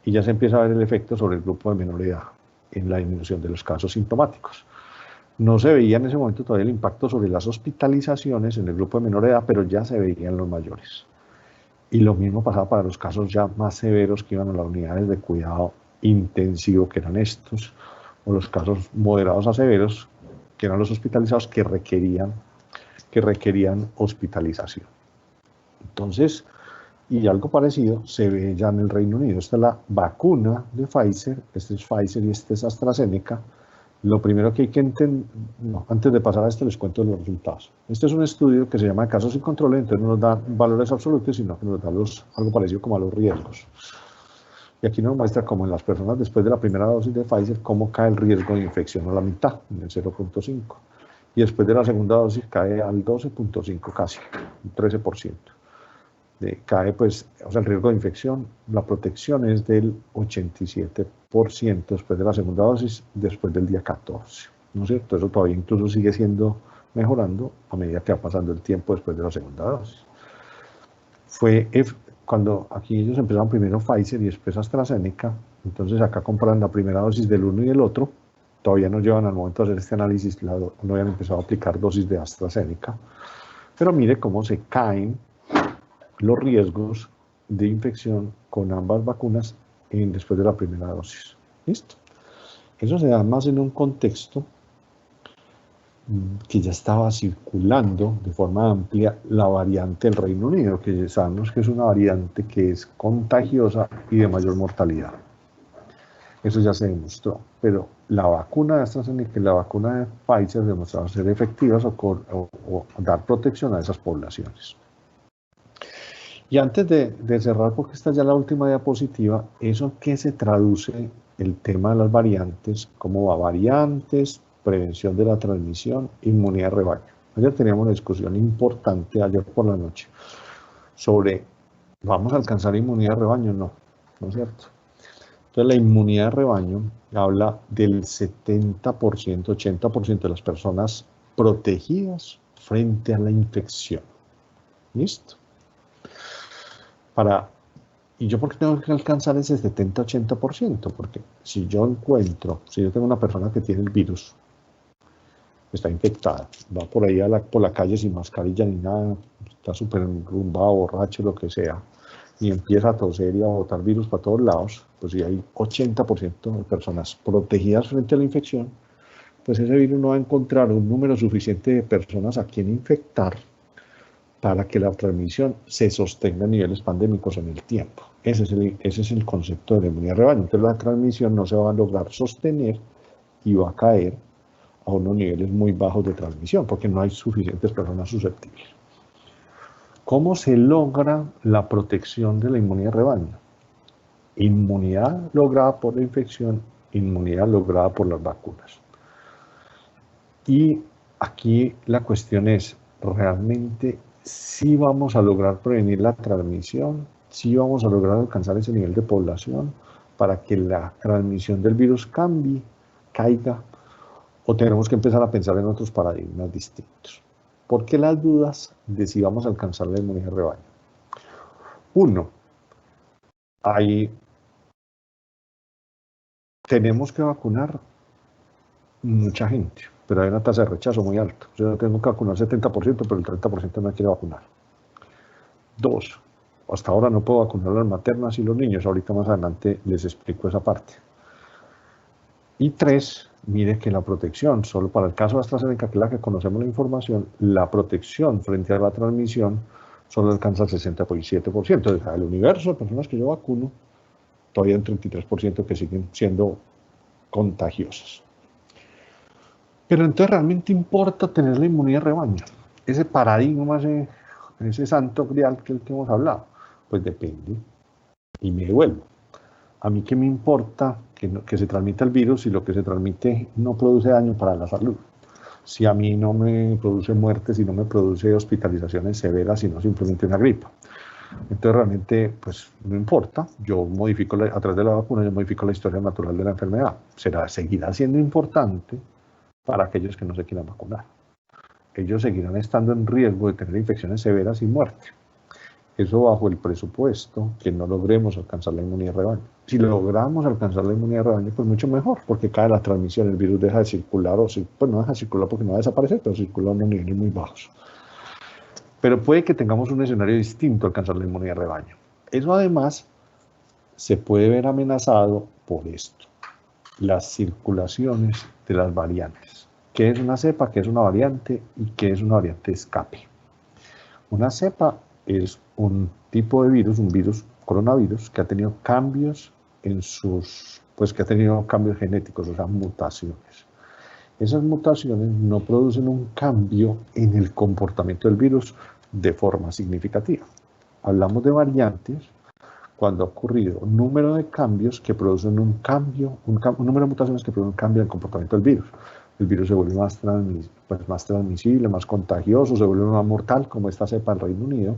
y ya se empieza a ver el efecto sobre el grupo de menor edad en la disminución de los casos sintomáticos. No se veía en ese momento todavía el impacto sobre las hospitalizaciones en el grupo de menor edad, pero ya se veía en los mayores. Y lo mismo pasaba para los casos ya más severos que iban a las unidades de cuidado intensivo, que eran estos, o los casos moderados a severos, que eran los hospitalizados que requerían hospitalización. Entonces, y algo parecido se ve ya en el Reino Unido. Esta es la vacuna de Pfizer, este es Pfizer y este es AstraZeneca. Lo primero que hay que entender, antes de pasar a esto les cuento los resultados. Este es un estudio que se llama casos sin control, entonces no nos da valores absolutos, sino que nos da algo parecido como a los riesgos. Y aquí nos muestra cómo en las personas después de la primera dosis de Pfizer, cómo cae el riesgo de infección a la mitad, en el 0.5. Y después de la segunda dosis cae al 12.5 casi, un 13%. Cae pues, o sea, el riesgo de infección, la protección es del 87% después de la segunda dosis, después del día 14, ¿no es cierto? Eso todavía incluso sigue siendo mejorando a medida que va pasando el tiempo después de la segunda dosis. Fue cuando aquí ellos empezaron primero Pfizer y después AstraZeneca, entonces acá comparan la primera dosis del uno y del otro, todavía no llevan al momento de hacer este análisis, no habían empezado a aplicar dosis de AstraZeneca, pero mire cómo se caen los riesgos de infección con ambas vacunas después de la primera dosis. ¿Listo? Eso se da más en un contexto que ya estaba circulando de forma amplia la variante del Reino Unido, que sabemos que es una variante que es contagiosa y de mayor mortalidad. Eso ya se demostró, pero la vacuna de AstraZeneca y la vacuna de Pfizer demostraron ser efectivas o dar protección a esas poblaciones. Y antes de cerrar, porque esta es ya la última diapositiva, ¿eso qué se traduce el tema de las variantes? ¿Cómo va? Variantes, prevención de la transmisión, inmunidad de rebaño. Ayer teníamos una discusión importante, ayer por la noche, sobre ¿vamos a alcanzar inmunidad de rebaño? No, ¿no es cierto? Entonces la inmunidad de rebaño habla del 70%, 80% de las personas protegidas frente a la infección. ¿Listo? Para ¿Y yo por qué tengo que alcanzar ese 70-80%? Porque si yo tengo una persona que tiene el virus, está infectada, va por ahí por la calle sin mascarilla ni nada, está súper enrumbado, borracho, lo que sea, y empieza a toser y a botar virus para todos lados, pues si hay 80% de personas protegidas frente a la infección, pues ese virus no va a encontrar un número suficiente de personas a quien infectar para que la transmisión se sostenga a niveles pandémicos en el tiempo. Ese es el concepto de la inmunidad de rebaño. Entonces la transmisión no se va a lograr sostener y va a caer a unos niveles muy bajos de transmisión, porque no hay suficientes personas susceptibles. ¿Cómo se logra la protección de la inmunidad de rebaño? Inmunidad lograda por la infección, inmunidad lograda por las vacunas. Y aquí la cuestión es, ¿realmente sí vamos a lograr prevenir la transmisión? ¿Sí vamos a lograr alcanzar ese nivel de población para que la transmisión del virus caiga? ¿O tenemos que empezar a pensar en otros paradigmas distintos? ¿Por qué las dudas de si vamos a alcanzar la inmunidad de rebaño? Uno, tenemos que vacunar mucha gente, pero hay una tasa de rechazo muy alta. Yo tengo que vacunar 70%, pero el 30% no quiere vacunar. Dos, hasta ahora no puedo vacunar a las maternas y los niños. Ahorita más adelante les explico esa parte. Y tres, mire que la protección, solo para el caso de AstraZeneca, que es la que conocemos la información, la protección frente a la transmisión solo alcanza el 67%. O sea, el universo de personas que yo vacuno, todavía hay un 33% que siguen siendo contagiosas. Pero entonces, ¿realmente importa tener la inmunidad de rebaño? Ese paradigma, ese santo grial que hemos hablado, pues depende. Y me devuelvo. A mí qué me importa que se transmita el virus si lo que se transmite no produce daño para la salud. Si a mí no me produce muerte, si no me produce hospitalizaciones severas, sino simplemente una gripa. Entonces realmente, pues no importa. Yo modifico, a través de la vacuna, yo modifico la historia natural de la enfermedad. Seguirá siendo importante para aquellos que no se quieran vacunar. Ellos seguirán estando en riesgo de tener infecciones severas y muerte. Eso bajo el presupuesto que no logremos alcanzar la inmunidad de rebaño. Si logramos alcanzar la inmunidad de rebaño, pues mucho mejor, porque cae la transmisión, el virus deja de circular, pues no deja de circular porque no va a desaparecer, pero circula a unos niveles muy bajos. Pero puede que tengamos un escenario distinto a alcanzar la inmunidad de rebaño. Eso además se puede ver amenazado por esto, las circulaciones de las variantes. ¿Qué es una cepa? ¿Qué es una variante? ¿Y qué es una variante de escape? Una cepa es un tipo de virus, un virus, coronavirus, que ha tenido cambios que ha tenido cambios genéticos, o sea, mutaciones. Esas mutaciones no producen un cambio en el comportamiento del virus de forma significativa. Hablamos de variantes cuando ha ocurrido un número de cambios que producen un número de mutaciones que producen un cambio en el comportamiento del virus. El virus se vuelve más transmisible, más contagioso, se vuelve más mortal, como esta cepa del Reino Unido,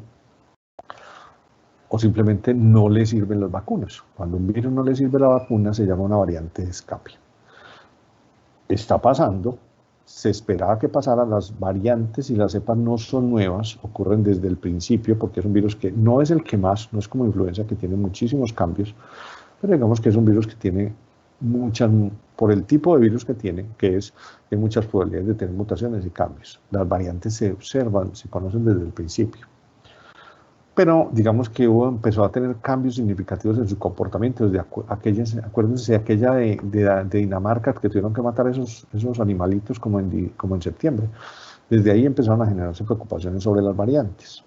o simplemente no le sirven las vacunas. Cuando un virus no le sirve la vacuna, se llama una variante de escape. Está pasando, se esperaba que pasara, las variantes y las cepas no son nuevas, ocurren desde el principio, porque es un virus que no es el que más, no es como influenza, que tiene muchísimos cambios, pero digamos que es un virus que tiene por el tipo de virus que tiene, que hay muchas probabilidades de tener mutaciones y cambios. Las variantes se observan, se conocen desde el principio. Pero digamos que empezó a tener cambios significativos en su comportamiento. Acuérdense de aquella de Dinamarca, que tuvieron que matar esos animalitos como en septiembre. Desde ahí empezaron a generarse preocupaciones sobre las variantes.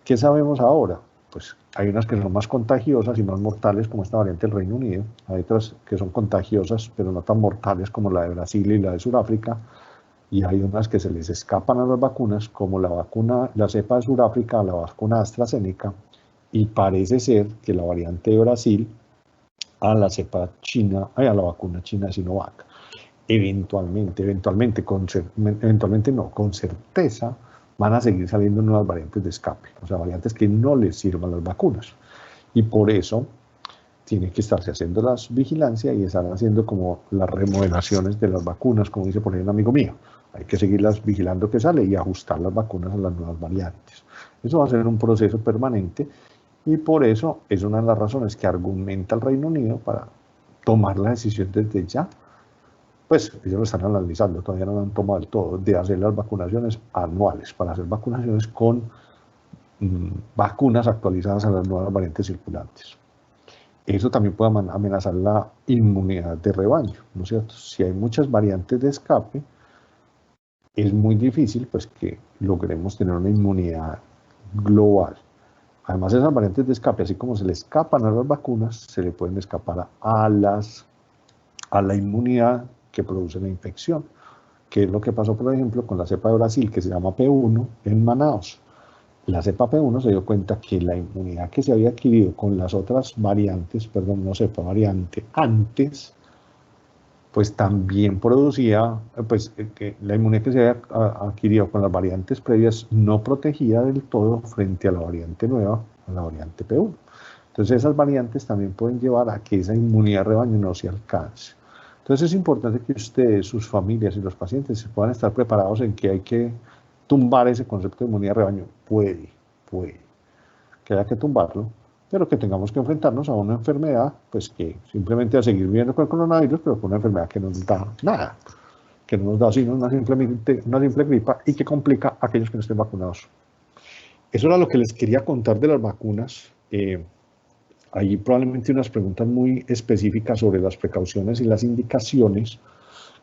¿Qué sabemos ahora? Pues hay unas que son más contagiosas y más mortales, como esta variante del Reino Unido. Hay otras que son contagiosas, pero no tan mortales, como la de Brasil y la de Sudáfrica. Y hay unas que se les escapan a las vacunas, como la cepa de Sudáfrica, la vacuna AstraZeneca, y parece ser que la variante de Brasil a la cepa china, a la vacuna china Sinovac. Eventualmente no, con certeza van a seguir saliendo nuevas variantes de escape, o sea, variantes que no les sirvan las vacunas. Y por eso tiene que estarse haciendo la vigilancia y estar haciendo como las remodelaciones de las vacunas, como dice por ahí un amigo mío. Hay que seguirlas vigilando que sale y ajustar las vacunas a las nuevas variantes. Eso va a ser un proceso permanente Y por eso es una de las razones que argumenta el Reino Unido para tomar la decisión desde ya. Pues ellos lo están analizando, todavía no lo han tomado del todo, de hacer las vacunaciones anuales, para hacer vacunaciones con vacunas actualizadas a las nuevas variantes circulantes. Eso también puede amenazar la inmunidad de rebaño, ¿no es cierto? Si hay muchas variantes de escape, es muy difícil pues, que logremos tener una inmunidad global. Además, esas variantes de escape, así como se le escapan a las vacunas, se le pueden escapar a la inmunidad que produce la infección, que es lo que pasó, por ejemplo, con la cepa de Brasil, que se llama P1, en Manaos. La cepa P1 se dio cuenta que la inmunidad que se había adquirido con las otras variantes, perdón, no cepa, variante antes, pues también producía, pues que la inmunidad que se había adquirido con las variantes previas no protegía del todo frente a la variante nueva, a la variante P1. Entonces esas variantes también pueden llevar a que esa inmunidad de rebaño no se alcance. Entonces es importante que ustedes, sus familias y los pacientes se puedan estar preparados en que hay que tumbar ese concepto de inmunidad de rebaño. Puede que haya que tumbarlo, pero que tengamos que enfrentarnos a una enfermedad, pues que simplemente a seguir viviendo con el coronavirus, pero con una enfermedad que no nos da nada, que no nos da sino una simple gripa y que complica a aquellos que no estén vacunados. Eso era lo que les quería contar de las vacunas. Hay probablemente unas preguntas muy específicas sobre las precauciones y las indicaciones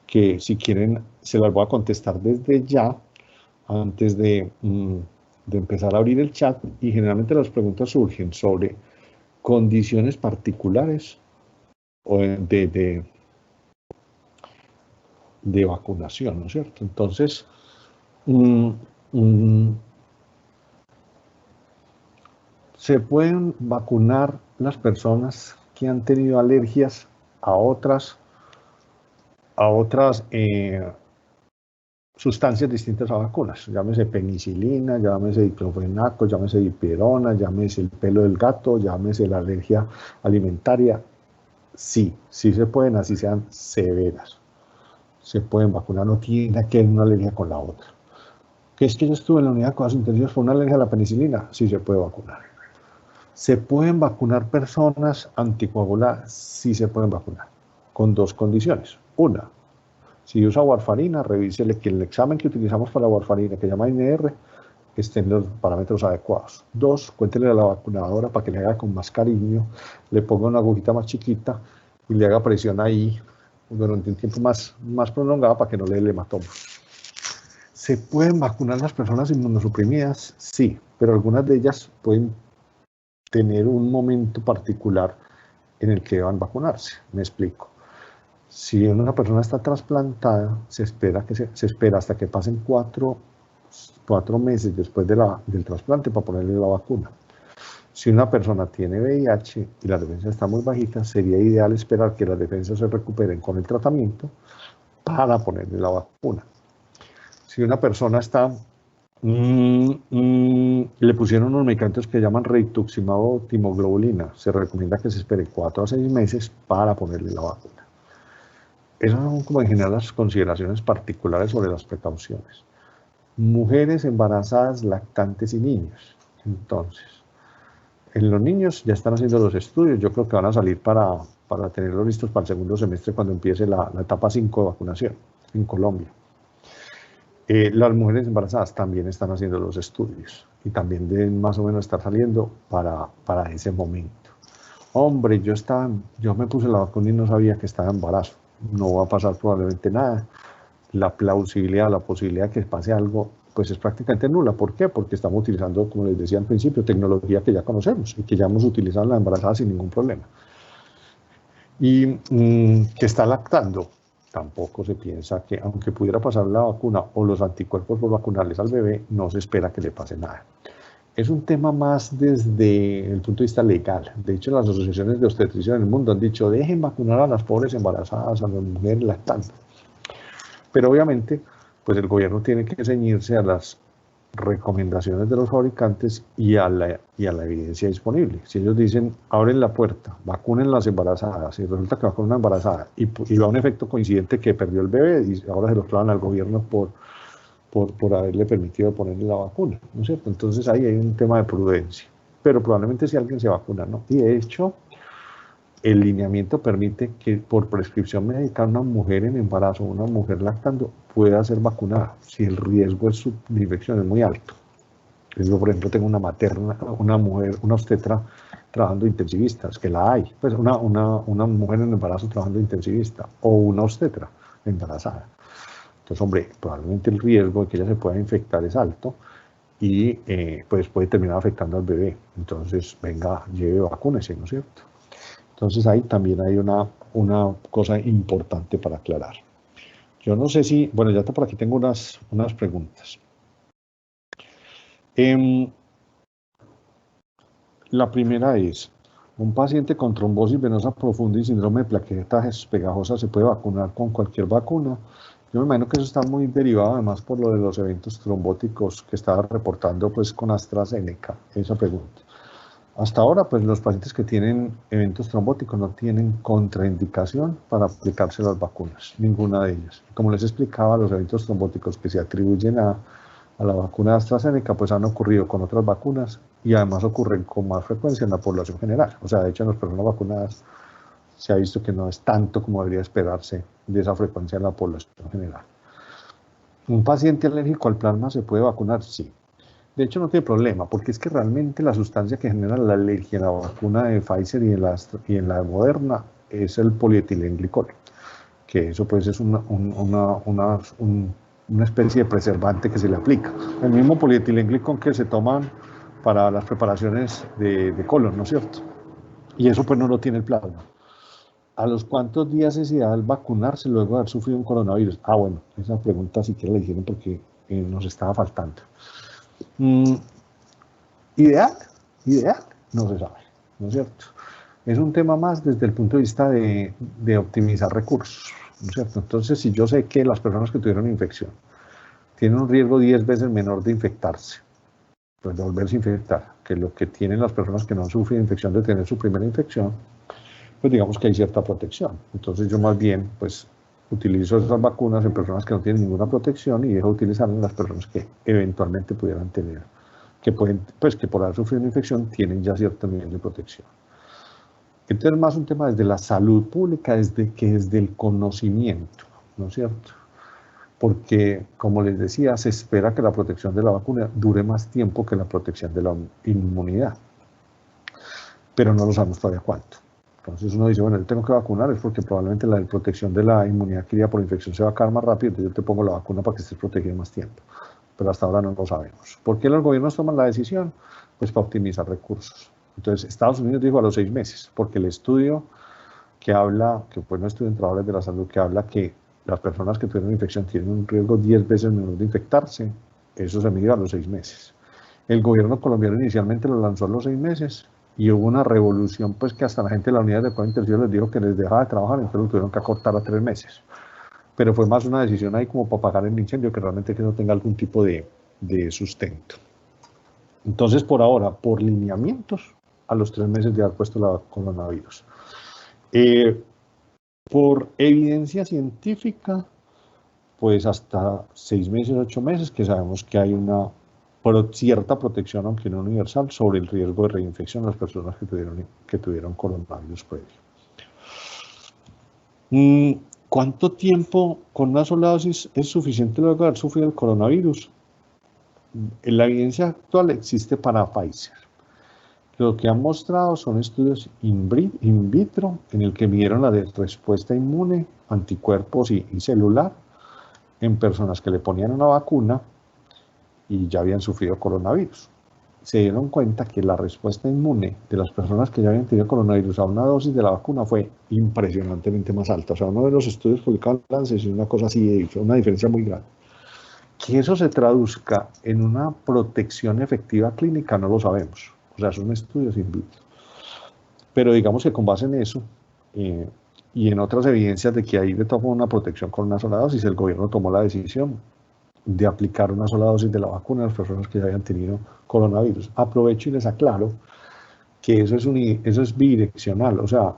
que si quieren se las voy a contestar desde ya, antes de empezar a abrir el chat, y generalmente las preguntas surgen sobre condiciones particulares de vacunación, ¿no es cierto? Entonces, se pueden vacunar las personas que han tenido alergias a otras sustancias distintas a vacunas, llámese penicilina, llámese diclofenaco, llámese dipirona, llámese el pelo del gato, llámese la alergia alimentaria. Sí se pueden, así sean severas. Se pueden vacunar, no tiene que haber una alergia con la otra. ¿Que es que yo estuve en la unidad de cuidados intensivos por una alergia a la penicilina? Sí se puede vacunar. ¿Se pueden vacunar personas anticoaguladas? Sí se pueden vacunar, con dos condiciones. Una, si usa warfarina, revísele que el examen que utilizamos para la warfarina, que se llama INR, esté en los parámetros adecuados. Dos, cuéntele a la vacunadora para que le haga con más cariño, le ponga una agujita más chiquita y le haga presión ahí durante un tiempo más prolongado para que no le dé el hematoma. ¿Se pueden vacunar las personas inmunosuprimidas? Sí, pero algunas de ellas pueden tener un momento particular en el que deban vacunarse. Me explico. Si una persona está trasplantada, se espera hasta que pasen cuatro meses después del trasplante para ponerle la vacuna. Si una persona tiene VIH y la defensa está muy bajita, sería ideal esperar que las defensas se recuperen con el tratamiento para ponerle la vacuna. Si una persona está le pusieron unos medicamentos que llaman rituximab o timoglobulina, se recomienda que se espere 4 a 6 meses para ponerle la vacuna. Esas son como en general las consideraciones particulares sobre las precauciones. Mujeres embarazadas, lactantes y niños. Entonces, en los niños ya están haciendo los estudios, yo creo que van a salir para tenerlos listos para el segundo semestre cuando empiece la etapa 5 de vacunación en Colombia. Las mujeres embarazadas también están haciendo los estudios y también deben más o menos estar saliendo para ese momento. Hombre, yo me puse la vacuna y no sabía que estaba en embarazo. No va a pasar probablemente nada. La plausibilidad, la posibilidad de que pase algo, pues es prácticamente nula. ¿Por qué? Porque estamos utilizando, como les decía al principio, tecnología que ya conocemos y que ya hemos utilizado en las embarazadas sin ningún problema. Y que está lactando. Tampoco se piensa que, aunque pudiera pasar la vacuna o los anticuerpos por vacunarles al bebé, no se espera que le pase nada. Es un tema más desde el punto de vista legal. De hecho, las asociaciones de obstetricia en el mundo han dicho, dejen vacunar a las pobres embarazadas, a las mujeres lactantes. Pero obviamente, pues el gobierno tiene que ceñirse a las recomendaciones de los fabricantes y a la evidencia disponible. Si ellos dicen, abren la puerta, vacunen las embarazadas, y resulta que vacunan una embarazada y va a un efecto coincidente que perdió el bebé y ahora se lo clavan al gobierno por haberle permitido ponerle la vacuna, ¿no es cierto? Entonces ahí hay un tema de prudencia. pero probablemente si alguien se vacuna, ¿no? Y de hecho, el lineamiento permite que por prescripción médica una mujer en embarazo, una mujer lactando, pueda ser vacunada si el riesgo de infección es muy alto. Yo, por ejemplo, tengo una materna, una mujer, una obstetra trabajando intensivista, es que la hay, pues una mujer en embarazo trabajando intensivista, o una obstetra embarazada. Entonces, hombre, probablemente el riesgo de que ella se pueda infectar es alto y pues puede terminar afectando al bebé. Entonces, venga, lleve vacúnese, ¿no es cierto? Entonces, ahí también hay una cosa importante para aclarar. Yo no sé si, bueno, ya por aquí tengo unas preguntas. La primera es, ¿un paciente con trombosis venosa profunda y síndrome de plaquetas pegajosas se puede vacunar con cualquier vacuna? Yo me imagino que eso está muy derivado además por lo de los eventos trombóticos que estaba reportando pues con AstraZeneca, esa pregunta. Hasta ahora, pues los pacientes que tienen eventos trombóticos no tienen contraindicación para aplicarse las vacunas, ninguna de ellas. Como les explicaba, los eventos trombóticos que se atribuyen a la vacuna de AstraZeneca, pues han ocurrido con otras vacunas y además ocurren con más frecuencia en la población general. O sea, de hecho, en las personas vacunadas se ha visto que no es tanto como debería esperarse de esa frecuencia en la población general. ¿Un paciente alérgico al plasma se puede vacunar? Sí. De hecho, no tiene problema, porque es que realmente la sustancia que genera la alergia en la vacuna de Pfizer y en la de Moderna es el polietilenglicol, que eso pues es una especie de preservante que se le aplica. El mismo polietilenglicol que se toman para las preparaciones de colon, ¿no es cierto? Y eso pues no lo tiene el plasma. ¿A los cuántos días es ideal vacunarse luego de haber sufrido un coronavirus? Ah, bueno, esa pregunta sí que la hicieron porque nos estaba faltando. Ideal, no se sabe, ¿no es cierto? Es un tema más desde el punto de vista de optimizar recursos, ¿no es cierto? Entonces, si yo sé que las personas que tuvieron infección tienen un riesgo 10 veces menor de infectarse, pues de volverse a infectar, que lo que tienen las personas que no han sufrido infección de tener su primera infección, pues digamos que hay cierta protección. Entonces yo más bien, pues utilizo esas vacunas en personas que no tienen ninguna protección y dejo de utilizarlas en las personas que eventualmente pudieran tener, que pueden, pues que por haber sufrido una infección tienen ya cierto nivel de protección. Entonces, más un tema desde la salud pública, desde el conocimiento, ¿no es cierto? Porque, como les decía, se espera que la protección de la vacuna dure más tiempo que la protección de la inmunidad, pero no lo sabemos todavía cuánto. Entonces uno dice, bueno, yo tengo que vacunar, es porque probablemente la protección de la inmunidad adquirida por infección se va a acabar más rápido, entonces yo te pongo la vacuna para que estés protegido más tiempo. Pero hasta ahora no lo sabemos. ¿Por qué los gobiernos toman la decisión? Pues para optimizar recursos. Entonces, Estados Unidos dijo a los 6 meses, porque el estudio que habla, que fue un estudio en trabajadores de la salud, que habla que las personas que tuvieron infección tienen un riesgo 10 veces menor de infectarse, eso se midió a los 6 meses. El gobierno colombiano inicialmente lo lanzó a los 6 meses y hubo una revolución, pues que hasta la gente de la unidad de cuidado intensivo les dijo que les dejaba de trabajar, entonces lo tuvieron que acortar a 3 meses. Pero fue más una decisión ahí como para apagar el incendio que realmente que no tenga algún tipo de sustento. Entonces, por ahora, por lineamientos, a los 3 meses de haber puesto la coronavirus. Por evidencia científica, pues hasta 6 meses, 8 meses, que sabemos que hay una cierta protección, aunque no universal, sobre el riesgo de reinfección de las personas que tuvieron coronavirus previo. ¿Cuánto tiempo con una sola dosis es suficiente luego de haber sufrido el coronavirus? La evidencia actual existe para Pfizer. Lo que han mostrado son estudios in vitro en el que midieron la respuesta inmune, anticuerpos y celular en personas que le ponían una vacuna y ya habían sufrido coronavirus. Se dieron cuenta que la respuesta inmune de las personas que ya habían tenido coronavirus a una dosis de la vacuna fue impresionantemente más alta. O sea, uno de los estudios publicados en Lancet es una cosa así, una diferencia muy grande. Que eso se traduzca en una protección efectiva clínica no lo sabemos. O sea, son estudios in vitro. Pero digamos que con base en eso y en otras evidencias de que ahí le tomó una protección con una sola dosis, el gobierno tomó la decisión de aplicar una sola dosis de la vacuna a las personas que ya habían tenido coronavirus. Aprovecho y les aclaro que eso es bidireccional. O sea,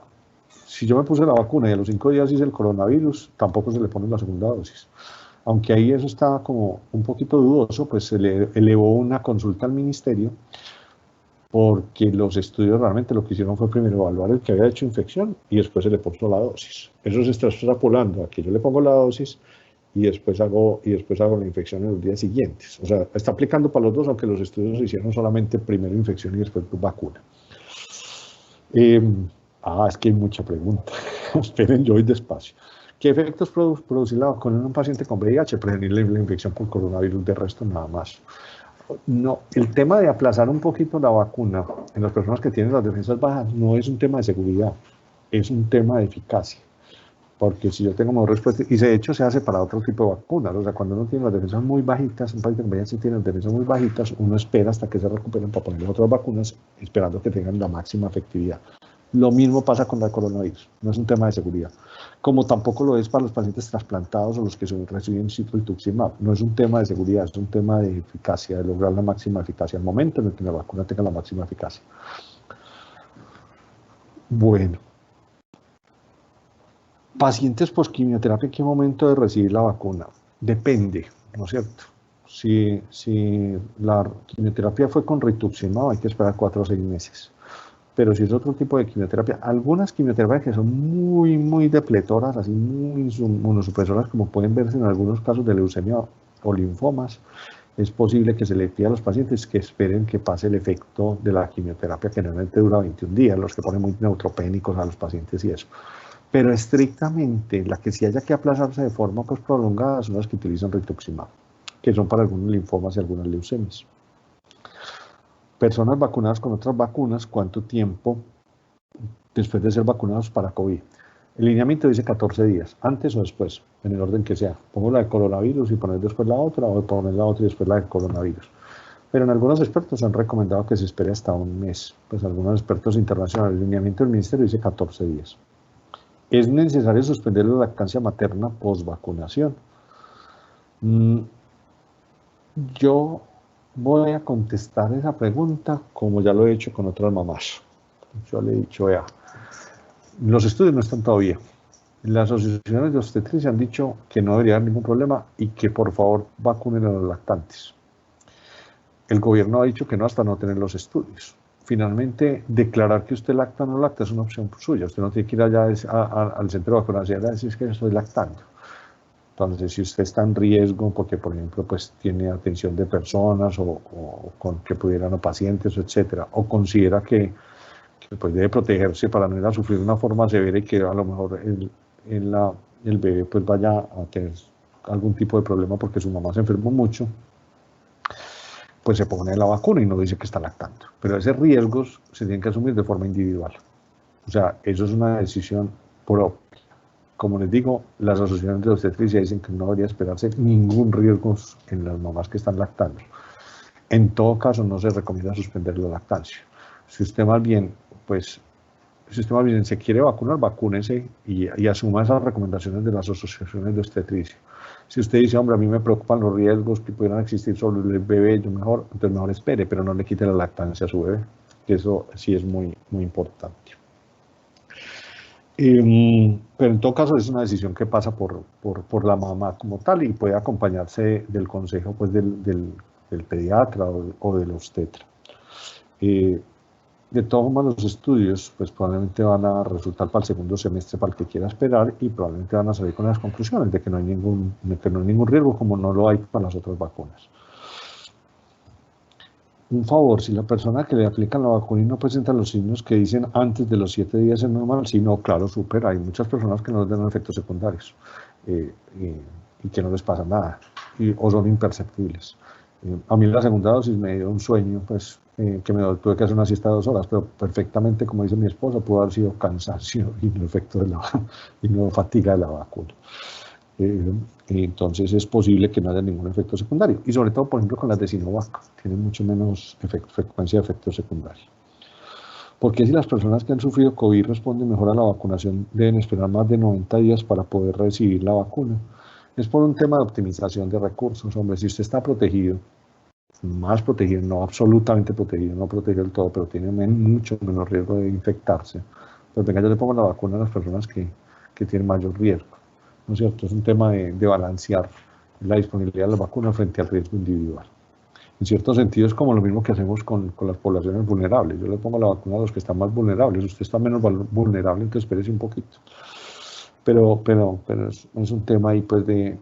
si yo me puse la vacuna y a los 5 días hice el coronavirus, tampoco se le pone la segunda dosis. Aunque ahí eso estaba como un poquito dudoso, pues se le elevó una consulta al ministerio porque los estudios realmente lo que hicieron fue primero evaluar el que había hecho infección y después se le puso la dosis. Eso se está extrapolando a que yo le pongo la dosis y después hago la infección en los días siguientes. O sea, está aplicando para los dos, aunque los estudios se hicieron solamente primero infección y después vacuna. Es que hay mucha pregunta. Esperen, yo voy despacio. ¿Qué efectos produce la vacuna en un paciente con VIH? Prevenir la infección por coronavirus, de resto nada más. No, el tema de aplazar un poquito la vacuna en las personas que tienen las defensas bajas no es un tema de seguridad, es un tema de eficacia. Porque si yo tengo mejor respuesta, y de hecho se hace para otro tipo de vacunas, o sea, cuando uno tiene las defensas muy bajitas, un paciente con VIH tiene las defensas muy bajitas, uno espera hasta que se recuperen para ponerle otras vacunas, esperando que tengan la máxima efectividad. Lo mismo pasa con la coronavirus, no es un tema de seguridad. Como tampoco lo es para los pacientes trasplantados o los que reciben rituximab. No es un tema de seguridad, es un tema de eficacia, de lograr la máxima eficacia, al momento en el que la vacuna tenga la máxima eficacia. Bueno. Pacientes post-quimioterapia, ¿en qué momento de recibir la vacuna? Depende, ¿no es cierto? Si la quimioterapia fue con rituximab, hay que esperar 4 o 6 meses. Pero si es otro tipo de quimioterapia, algunas quimioterapias que son muy, muy depletoras, así muy inmunosupresoras, como pueden verse en algunos casos de leucemia o linfomas, es posible que se le pida a los pacientes que esperen que pase el efecto de la quimioterapia, que normalmente dura 21 días, los que ponen muy neutropénicos a los pacientes y eso. Pero estrictamente, la que sí haya que aplazarse de forma pues, prolongada son las que utilizan rituximab, que son para algunos linfomas y algunas leucemias. Personas vacunadas con otras vacunas, ¿cuánto tiempo después de ser vacunados para COVID? El lineamiento dice 14 días, antes o después, en el orden que sea. Pongo la de coronavirus y poner después la otra, o poner la otra y después la de coronavirus. Pero en algunos expertos han recomendado que se espere hasta un mes. Pues algunos expertos internacionales, el lineamiento del ministerio dice 14 días. ¿Es necesario suspender la lactancia materna post-vacunación? Yo voy a contestar esa pregunta como ya lo he hecho con otras mamás. Yo le he dicho, vea, los estudios no están todavía. Las asociaciones de obstetricia han dicho que no debería haber ningún problema y que por favor vacunen a los lactantes. El gobierno ha dicho que no hasta no tener los estudios. Finalmente, declarar que usted lacta o no lacta es una opción suya. Usted no tiene que ir allá al centro de vacunación a decir que yo estoy lactando. Entonces, si usted está en riesgo, porque por ejemplo, pues tiene atención de personas o con que pudieran o pacientes, etcétera, o considera que pues debe protegerse para no ir a sufrir una forma severa y que a lo mejor el bebé pues vaya a tener algún tipo de problema porque su mamá se enfermó mucho, pues se pone la vacuna y no dice que está lactando. Pero esos riesgos se tienen que asumir de forma individual. O sea, eso es una decisión propia. Como les digo, las asociaciones de obstetricia dicen que no debería esperarse ningún riesgo en las mamás que están lactando. En todo caso, no se recomienda suspender la lactancia. Si usted más bien, se quiere vacunar, vacúnese y asuma esas recomendaciones de las asociaciones de obstetricia. Si usted dice, hombre, a mí me preocupan los riesgos que pudieran existir sobre el bebé, entonces mejor espere, pero no le quite la lactancia a su bebé, que eso sí es muy, muy importante. Pero en todo caso es una decisión que pasa por la mamá como tal y puede acompañarse del consejo pues, del pediatra o del obstetra. De todos modos, los estudios pues, probablemente van a resultar para el segundo semestre para el que quiera esperar y probablemente van a salir con las conclusiones de que no hay ningún riesgo como no lo hay para las otras vacunas. Un favor, si la persona que le aplican la vacuna y no presenta los signos que dicen antes de los 7 días es normal, sí, no, claro, súper, hay muchas personas que no les dan efectos secundarios y que no les pasa nada o son imperceptibles. A mí la segunda dosis me dio un sueño, pues que tuve que hacer una siesta de 2 horas, pero perfectamente, como dice mi esposa, pudo haber sido cansancio y no efecto y no fatiga de la vacuna. Entonces es posible que no haya ningún efecto secundario. Y sobre todo, por ejemplo, con las de Sinovac, tienen mucho menos frecuencia de efectos secundarios. Porque si las personas que han sufrido COVID responden mejor a la vacunación, deben esperar más de 90 días para poder recibir la vacuna? Es por un tema de optimización de recursos. Hombre, si usted está protegido, más protegido, no absolutamente protegido, no protegido del todo, pero tiene mucho menos riesgo de infectarse, pues venga, yo le pongo la vacuna a las personas que tienen mayor riesgo. ¿No es cierto? Es un tema de balancear la disponibilidad de la vacuna frente al riesgo individual. En cierto sentido es como lo mismo que hacemos con las poblaciones vulnerables. Yo le pongo la vacuna a los que están más vulnerables. Usted está menos vulnerable, entonces espérese un poquito. Pero es un tema ahí pues de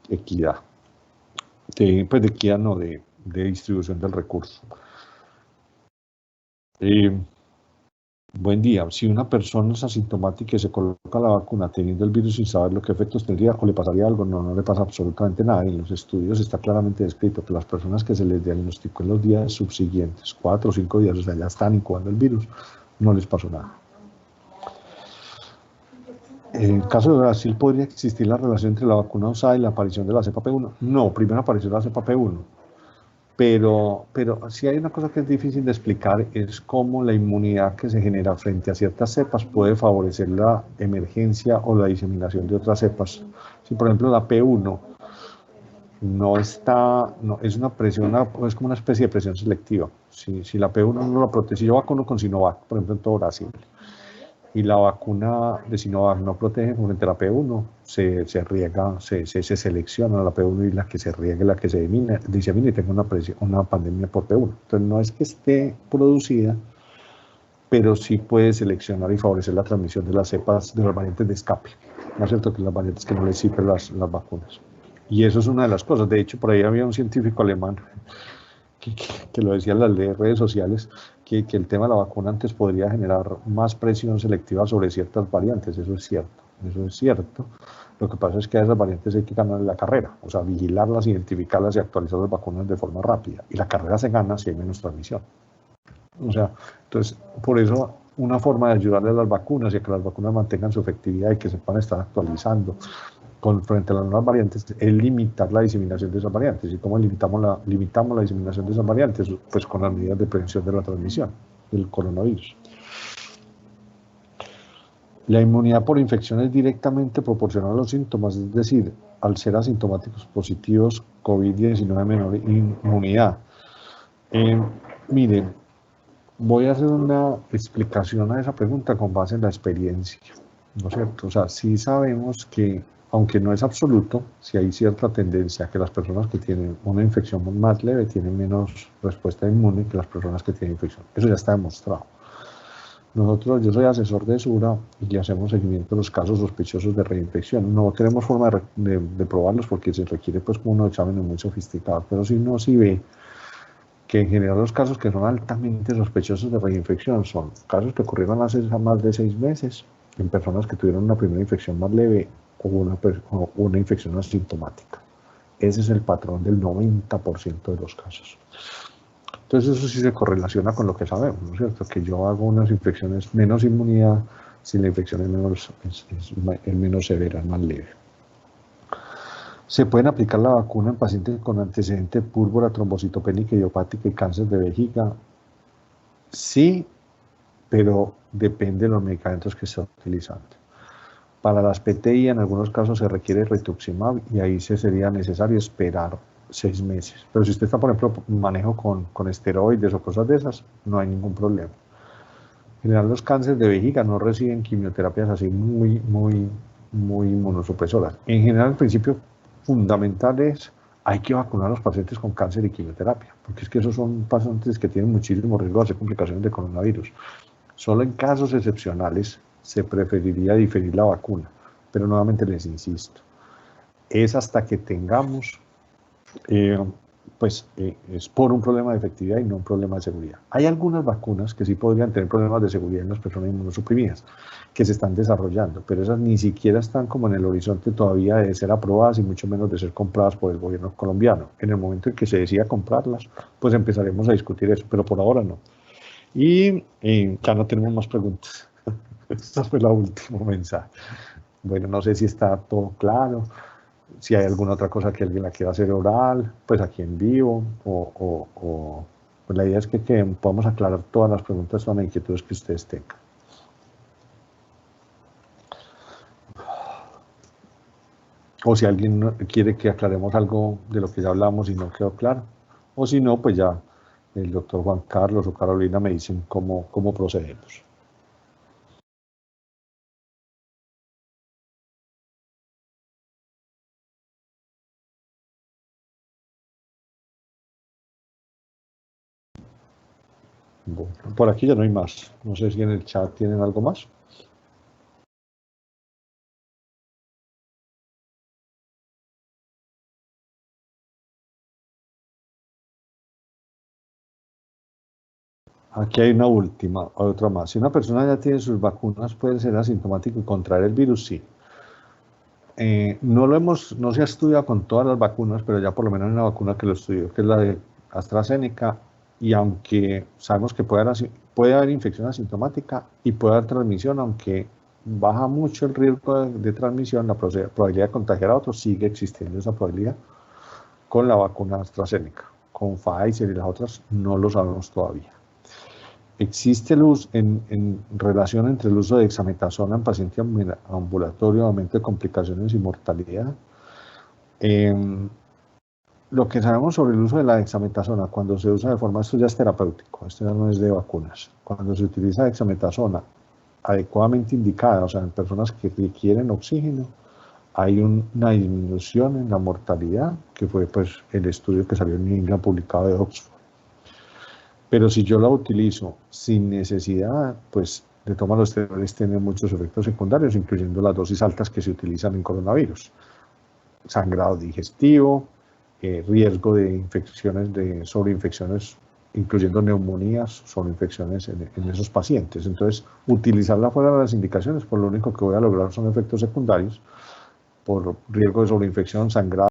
equidad. Pues de equidad no, de distribución del recurso. Buen día. Si una persona es asintomática y se coloca la vacuna teniendo el virus sin saber lo que efectos tendría o le pasaría algo, no, no le pasa absolutamente nada. En los estudios está claramente descrito que las personas que se les diagnosticó en los días subsiguientes, 4 o 5 días, o sea, ya están incubando el virus, no les pasó nada. En el caso de Brasil, ¿podría existir la relación entre la vacuna usada y la aparición de la cepa P1? No, primero apareció la cepa P1. Pero sí hay una cosa que es difícil de explicar, es cómo la inmunidad que se genera frente a ciertas cepas puede favorecer la emergencia o la diseminación de otras cepas. Si por ejemplo la P1 no está, no, es una presión, es como una especie de presión selectiva. Si la P1 no la protege, si yo vacuno con Sinovac, por ejemplo en todo Brasil, y la vacuna de Sinovac no protege frente a la P1, se riega, se selecciona la P1 y la que se riegue, la que se disemina y tenga una pandemia por P1. Entonces no es que esté producida, pero sí puede seleccionar y favorecer la transmisión de las cepas, de las variantes de escape, ¿no es cierto? Que las variantes que no les sirven las vacunas. Y eso es una de las cosas. De hecho, por ahí había un científico alemán que lo decía en las redes sociales, que el tema de la vacuna antes podría generar más presión selectiva sobre ciertas variantes. Eso es cierto, eso es cierto. Lo que pasa es que a esas variantes hay que ganar la carrera, o sea, vigilarlas, identificarlas y actualizar las vacunas de forma rápida. Y la carrera se gana si hay menos transmisión. O sea, entonces, por eso una forma de ayudarle a las vacunas y a que las vacunas mantengan su efectividad y que se puedan estar actualizando frente a las nuevas variantes es limitar la diseminación de esas variantes. ¿Y cómo limitamos la diseminación de esas variantes? Pues con las medidas de prevención de la transmisión del coronavirus. La inmunidad por infección es directamente proporcional a los síntomas, es decir, al ser asintomáticos positivos COVID-19 menor inmunidad. Miren, voy a hacer una explicación a esa pregunta con base en la experiencia, ¿no es cierto? O sea, sí sabemos que, aunque no es absoluto, sí hay cierta tendencia a que las personas que tienen una infección más leve tienen menos respuesta inmune que las personas que tienen infección. Eso ya está demostrado. Nosotros, yo soy asesor de SURA y le hacemos seguimiento a los casos sospechosos de reinfección. No tenemos forma de probarlos porque se requiere pues como unos exámenes muy sofisticados, pero si no, sí ve que en general los casos que son altamente sospechosos de reinfección son casos que ocurrieron hace más de 6 meses en personas que tuvieron una primera infección más leve o una infección asintomática. Ese es el patrón del 90% de los casos. Entonces eso sí se correlaciona con lo que sabemos, ¿no es cierto? Que yo hago unas infecciones menos inmunidad si la infección es menos severa, más leve. Se pueden aplicar la vacuna en pacientes con antecedente de púrpura trombocitopénica idiopática y cáncer de vejiga. Sí, pero depende de los medicamentos que se están utilizando. Para las PTI en algunos casos se requiere rituximab y ahí sería necesario esperar 6 meses. Pero si usted está, por ejemplo, manejo con esteroides o cosas de esas, no hay ningún problema. En general los cánceres de vejiga no reciben quimioterapias así muy inmunosupresoras. En general, el principio fundamental es hay que vacunar a los pacientes con cáncer y quimioterapia, porque es que esos son pacientes que tienen muchísimo riesgo de hacer complicaciones de coronavirus. Solo en casos excepcionales se preferiría diferir la vacuna, pero nuevamente les insisto, es hasta que tengamos eh, es por un problema de efectividad y no un problema de seguridad. Hay algunas vacunas que sí podrían tener problemas de seguridad en las personas inmunosuprimidas que se están desarrollando, pero esas ni siquiera están como en el horizonte todavía de ser aprobadas y mucho menos de ser compradas por el gobierno colombiano. En el momento en que se decida comprarlas, pues empezaremos a discutir eso, pero por ahora no. Y ya no tenemos más preguntas. Esta fue la última mensaje. Bueno, no sé si está todo claro. Si hay alguna otra cosa que alguien la quiera hacer oral, pues aquí en vivo, pues la idea es que podamos aclarar todas las preguntas, todas las inquietudes que ustedes tengan. O si alguien quiere que aclaremos algo de lo que ya hablamos y no quedó claro. O si no, pues ya el doctor Juan Carlos o Carolina me dicen cómo procedemos. Bueno, por aquí ya no hay más. No sé si en el chat tienen algo más. Aquí hay una última, otra más. Si una persona ya tiene sus vacunas, puede ser asintomático y contraer el virus, sí. No se ha estudiado con todas las vacunas, pero ya por lo menos hay una vacuna que lo estudió, que es la de AstraZeneca, y aunque sabemos que puede haber infección asintomática y puede haber transmisión, aunque baja mucho el riesgo de transmisión, la probabilidad de contagiar a otros sigue existiendo esa probabilidad con la vacuna AstraZeneca. Con Pfizer y las otras no lo sabemos todavía. Existe luz en relación entre el uso de dexametasona en paciente ambulatorio, aumento de complicaciones y mortalidad. Lo que sabemos sobre el uso de la dexametasona, cuando se usa de forma, esto ya es terapéutico, esto ya no es de vacunas. Cuando se utiliza dexametasona adecuadamente indicada, o sea, en personas que requieren oxígeno, hay una disminución en la mortalidad, que fue pues el estudio que salió en New England publicado de Oxford. Pero si yo la utilizo sin necesidad, pues de tomar los esteroides tiene muchos efectos secundarios, incluyendo las dosis altas que se utilizan en coronavirus. Sangrado digestivo, riesgo de infecciones, de sobreinfecciones, incluyendo neumonías, sobreinfecciones en esos pacientes. Entonces, utilizarla fuera de las indicaciones, pues lo único que voy a lograr son efectos secundarios por riesgo de sobreinfección, sangrado.